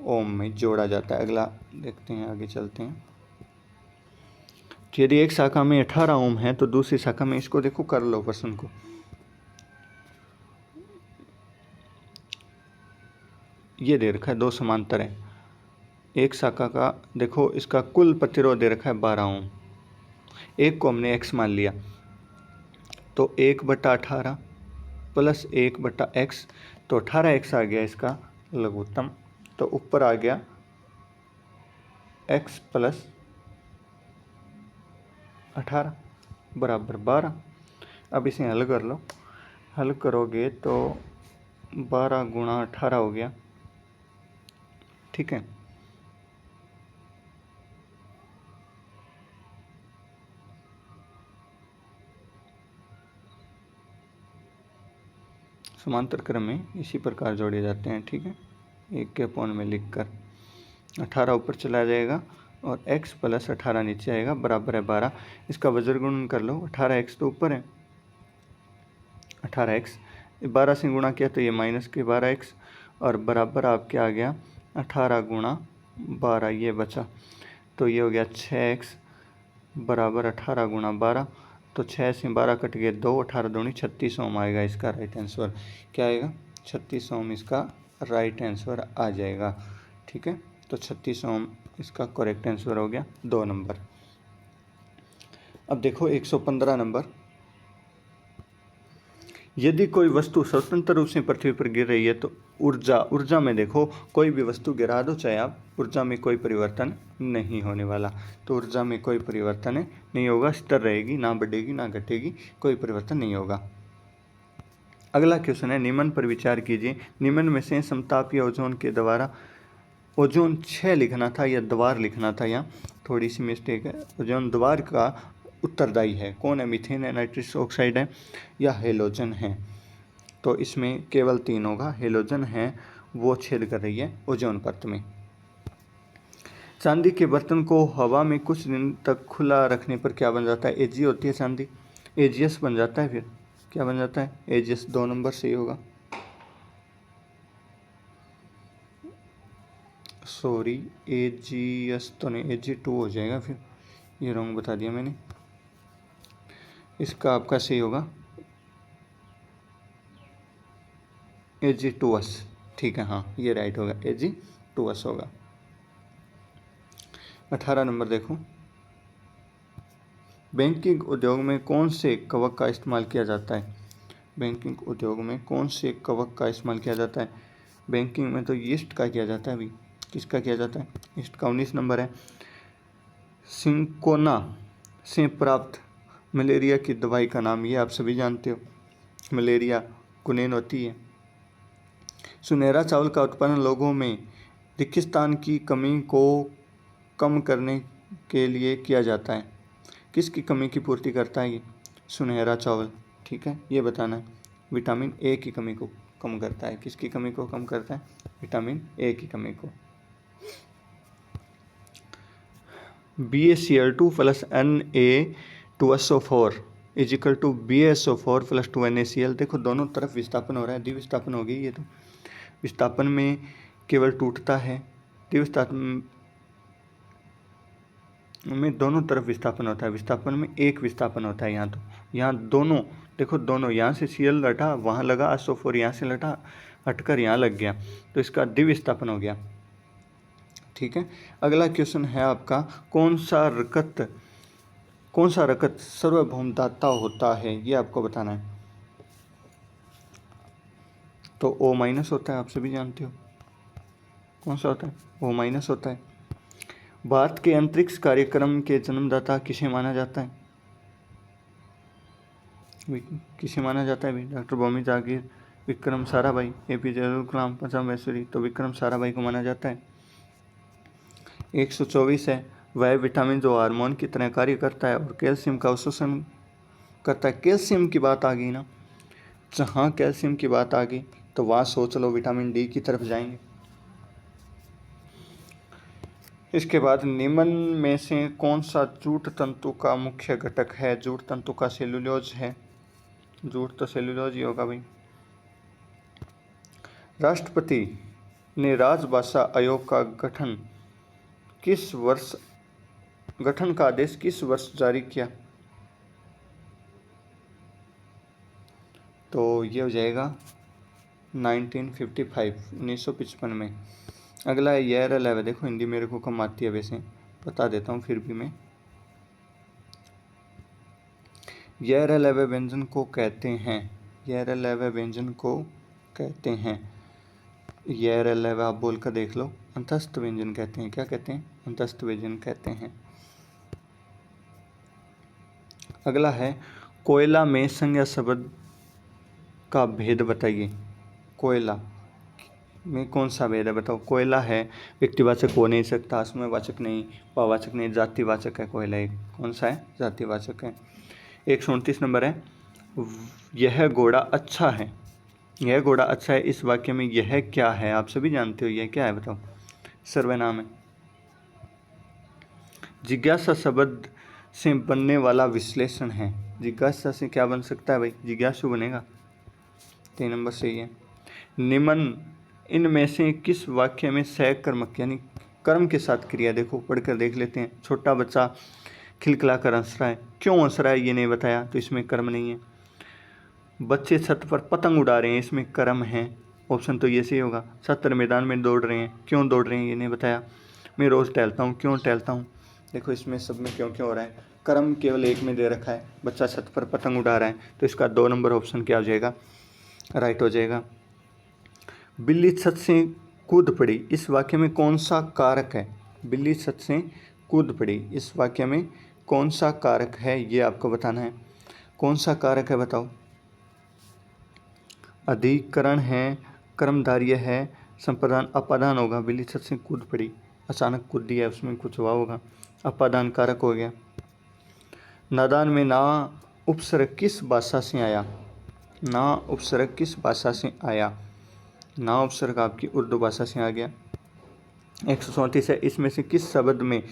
ओम में जोड़ा जाता है। अगला देखते हैं, आगे चलते हैं। यदि एक शाखा में 18 ओम है तो दूसरी शाखा में, इसको देखो कर लो प्रश्न को, ये दे रखा है 2 समांतर है, एक शाखा का देखो इसका कुल प्रतिरोध दे रखा है 12 ओम, एक को हमने x मान लिया, तो 1/18 प्लस 1/x, तो 18x आ गया इसका लघुत्तम, तो ऊपर आ गया x प्लस 18 बराबर 12। अब इसे हल कर लो, हल करोगे तो 12 गुणा 18 हो गया, ठीक है। समांतर क्रम में इसी प्रकार जोड़े जाते हैं, ठीक है। एक के पौन में लिखकर 18 ऊपर चला जाएगा और x प्लस 18 नीचे आएगा, बराबर है 12। इसका वज्र गुणन कर लो, 18x तो ऊपर है, 18x 12 से गुणा किया तो ये माइनस के 12x, और बराबर आपके आ गया 18 गुणा 12, ये बचा, तो ये हो गया 6x बराबर 18 गुणा 12, तो 6 से 12 कट गए 2, 18 दूनी 36 ओम आएगा इसका राइट आंसर। क्या आएगा? 36 ओम इसका राइट आंसर आ जाएगा, ठीक है। तो 36 ओम इसका करेक्ट आंसर हो गया 2 नंबर। अब देखो 115 नंबर, यदि कोई वस्तु स्वतंत्र रूप से पृथ्वी पर गिर रही है तो ऊर्जा में देखो कोई भी वस्तु गिरा दो चाहे आप, ऊर्जा में कोई परिवर्तन नहीं होने वाला, तो ऊर्जा में कोई परिवर्तन नहीं होगा, स्थिर रहेगी, ना बढ़ेगी ना घटेगी, कोई परिवर्तन नहीं होगा। अगला क्वेश्चन है, निम्न पर विचार कीजिए, निम्न में से समतापीय ओजोन के द्वारा, ओजोन 6 लिखना था या द्वार लिखना था, यहाँ थोड़ी सी मिस्टेक है, ओजोन द्वार का उत्तरदायी है कौन है? मीथेन है, नाइट्रस ऑक्साइड है या हेलोजन है? तो इसमें केवल 3 होगा, हेलोजन है वो छेद कर रही है ओजोन परत में। चांदी के बर्तन को हवा में कुछ दिन तक खुला रखने पर क्या बन जाता है? एजी होती है चांदी, एजीएस बन जाता है, फिर क्या बन जाता है? एजीएस। 2 नंबर सही होगा, सॉरी एजीएस तो नहीं, एजी2 हो जाएगा, फिर ये रॉन्ग बता दिया मैंने, इसका आपका सही होगा Ag2S, ठीक है, हाँ ये राइट होगा, Ag2S होगा। 18 नंबर देखो, बैंकिंग उद्योग में कौन से कवक का इस्तेमाल किया जाता है? बैंकिंग उद्योग में कौन से कवक का इस्तेमाल किया जाता है? बैंकिंग में तो यीस्ट का किया जाता है, अभी किसका किया जाता है? यीस्ट का। 19 नंबर है, सिंकोना से प्राप्त मलेरिया की दवाई का नाम, ये आप सभी जानते हो, मलेरिया कुनैन होती है। सुनहरा चावल का उत्पादन लोगों में रेगिस्तान की कमी को कम करने के लिए किया जाता है, किसकी कमी की पूर्ति करता है ये? सुनहरा चावल, ठीक है, ये बताना है। विटामिन ए की कमी को कम करता है, किसकी कमी को कम करता है? विटामिन ए की कमी को। BaCl2 plus Na2SO4 is equal to BaSO4 plus 2NaCl, देखो दोनों तरफ विस्थापन हो रहा है, द्विविस्थापन हो गई ये तो, विस्थापन में केवल टूटता है, द्विविस्थापन में दोनों तरफ विस्थापन होता है, विस्थापन में एक विस्थापन होता है यहाँ, तो यहाँ दोनों देखो, दोनों यहाँ से Cl लटा वहाँ लगा, SO4 यहाँ से लटा हटकर यहाँ लग गया, तो इसका द्विविस्थापन हो गया, ठीक है। अगला क्वेश्चन है आपका, कौन सा रकत सार्वभौमदाता होता है, ये आपको बताना है। तो O- होता है, आप सभी जानते हो कौन सा होता है, O- होता है। भारत के अंतरिक्ष कार्यक्रम के जन्मदाता किसे माना जाता है? किसे माना जाता है? डॉक्टर भौमिक जागीर, विक्रम साराभाई, APJ अब्दुल कलाम, पंजाब महेश्वरी, तो विक्रम साराभाई को माना जाता है। 124 है, वह विटामिन जो हार्मोन की तरह कार्य करता है और कैल्शियम का अवशोषण करता है। कैल्शियम की बात आ गई ना, जहाँ कैल्शियम की बात आ गई तो वहाँ सोच लो विटामिन डी की तरफ जाएंगे। इसके बाद, निम्न में से कौन सा जूट तंतु का मुख्य घटक है? जूट तंतु का सेलुलोज है, जूट तो सेलुलोज ही होगा भाई। राष्ट्रपति ने राजभाषा आयोग का गठन का आदेश किस वर्ष जारी किया? तो ये हो जाएगा 1955 में। अगला है यर अलेवे। देखो हिंदी मेरे को कम आती है, वैसे बता देता हूँ फिर भी मैं। यर अलेवे व्यंजन को कहते हैं, यर अलेवे व्यंजन को कहते हैं, यर अलेवे आप बोल कर देख लो, अंतस्थ व्यंजन कहते हैं। क्या कहते हैं? अंतस्थ व्यंजन कहते हैं। अगला है कोयला में संज्ञा शब्द का भेद बताइए। कोयला में कौन सा भेद है बताओ। कोयला है व्यक्तिवाचक हो नहीं सकता, आत्मवाचक नहीं, भाववाचक नहीं, जातिवाचक है। कोयला एक कौन सा है? जातिवाचक है। 129 नंबर है यह घोड़ा अच्छा है। यह घोड़ा अच्छा है, इस वाक्य में यह क्या है? आप सभी जानते हो यह क्या है बताओ। सर्वनाम है। जिज्ञासा शब्द से बनने वाला विश्लेषण है। जिज्ञासा से क्या बन सकता है भाई? जिज्ञासु बनेगा। 3 नंबर सही है। निम्न इनमें से किस वाक्य में सहकर्मक यानी कर्म के साथ क्रिया, देखो पढ़कर देख लेते हैं। छोटा बच्चा खिलखिला कर हंस रहा है, क्यों हंस रहा है ये नहीं बताया, तो इसमें कर्म नहीं है। बच्चे छत पर पतंग उड़ा रहे हैं, इसमें कर्म है, ऑप्शन तो ये सही होगा। छात्र मैदान में दौड़ रहे हैं, क्यों दौड़ रहे हैं ये नहीं बताया। मैं रोज़ टहलता हूँ, क्यों टहलता हूँ। देखो इसमें सब में क्यों क्यों हो रहा है, कर्म केवल एक में दे रखा है। बच्चा छत पर पतंग उड़ा रहा है, तो इसका 2 नंबर ऑप्शन क्या हो जाएगा? राइट हो जाएगा। बिल्ली छत से कूद पड़ी, इस वाक्य में कौन सा कारक है? बिल्ली छत से कूद पड़ी, इस वाक्य में कौन सा कारक है ये आपको बताना है। कौन सा कारक है बताओ। अधिकरण है, कर्मधारय है, संप्रदान अपादान होगा। बिल्ली छत से कूद पड़ी, अचानक कूद दिया, उसमें कुछ हुआ होगा, अपादान कारक हो गया। नादान में ना उपसर्ग किस भाषा से आया? ना उपसर्ग किस भाषा से आया? ना उपसर्ग आपकी उर्दू भाषा से आ गया। 134 है इसमें से किस शब्द में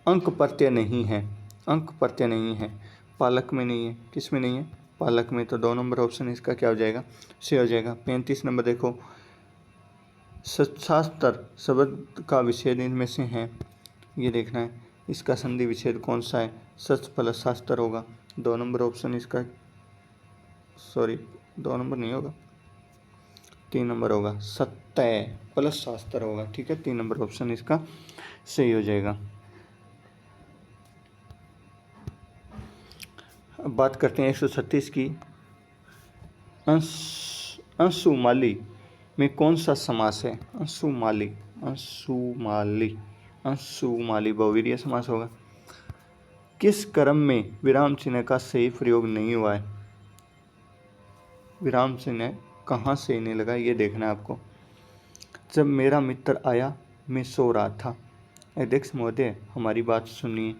अंक प्रत्यय नहीं है? अंक प्रत्यय नहीं है, पालक में नहीं है। किस में नहीं है? पालक में। तो 2 नंबर ऑप्शन इसका क्या हो जाएगा? सी हो जाएगा। 35 नंबर देखो शास्त्र शब्द का विच्छेद इनमें से है, ये देखना है। इसका संधि विच्छेद कौन सा है? सच प्लस शास्त्र होगा। 2 नंबर ऑप्शन इसका, सॉरी 2 नंबर नहीं होगा, 3 नंबर होगा। सत्य प्लस शास्त्र होगा, ठीक है। 3 नंबर ऑप्शन इसका सही हो जाएगा। अब बात करते हैं 136 की। अंशुमाली में कौन सा समास है? अंशुमाली, अंशुमाली, अंशुमाली बहुवीर्य समास होगा। किस कर्म में विराम चिन्ह का सही प्रयोग नहीं हुआ है? विराम चिन्ह कहाँ से नहीं लगा ये देखना है आपको। जब मेरा मित्र आया मैं सो रहा था। अध्यक्ष महोदय हमारी बात सुनिए,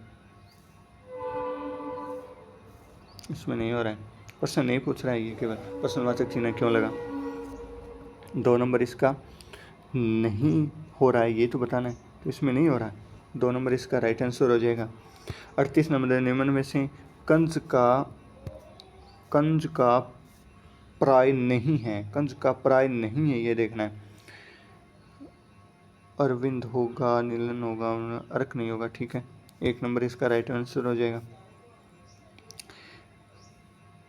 इसमें नहीं हो रहा है। प्रश्न नहीं पूछ रहा है, ये केवल प्रश्नवाचक चिन्ह क्यों लगा। 2 नंबर इसका नहीं हो रहा है, ये तो बताना है, तो इसमें नहीं हो रहा है। 2 नंबर इसका राइट आंसर हो जाएगा। 38 नंबर निम्न में से कंज का प्राय नहीं है। कंज का प्राय नहीं है ये देखना है। अरविंद होगा, नीलन होगा, अर्क नहीं होगा, ठीक है। 1 नंबर इसका राइट आंसर हो जाएगा।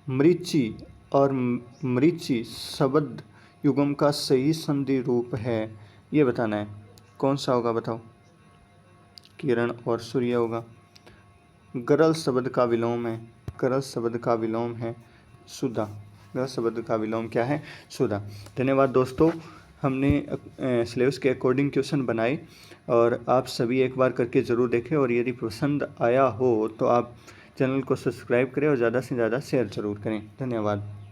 मरीचि और मरीचि शब्द युग्म का सही संधि रूप है, ये बताना है। कौन सा होगा बताओ। किरण और सूर्य होगा। गरल शब्द का विलोम है, गरल शब्द का विलोम है सुधा। गरल शब्द का विलोम क्या है? सुधा। धन्यवाद दोस्तों, हमने सिलेबस के अकॉर्डिंग क्वेश्चन बनाए और आप सभी एक बार करके ज़रूर देखें, और यदि पसंद आया हो तो आप चैनल को सब्सक्राइब करें और ज़्यादा से ज़्यादा शेयर ज़रूर करें। धन्यवाद।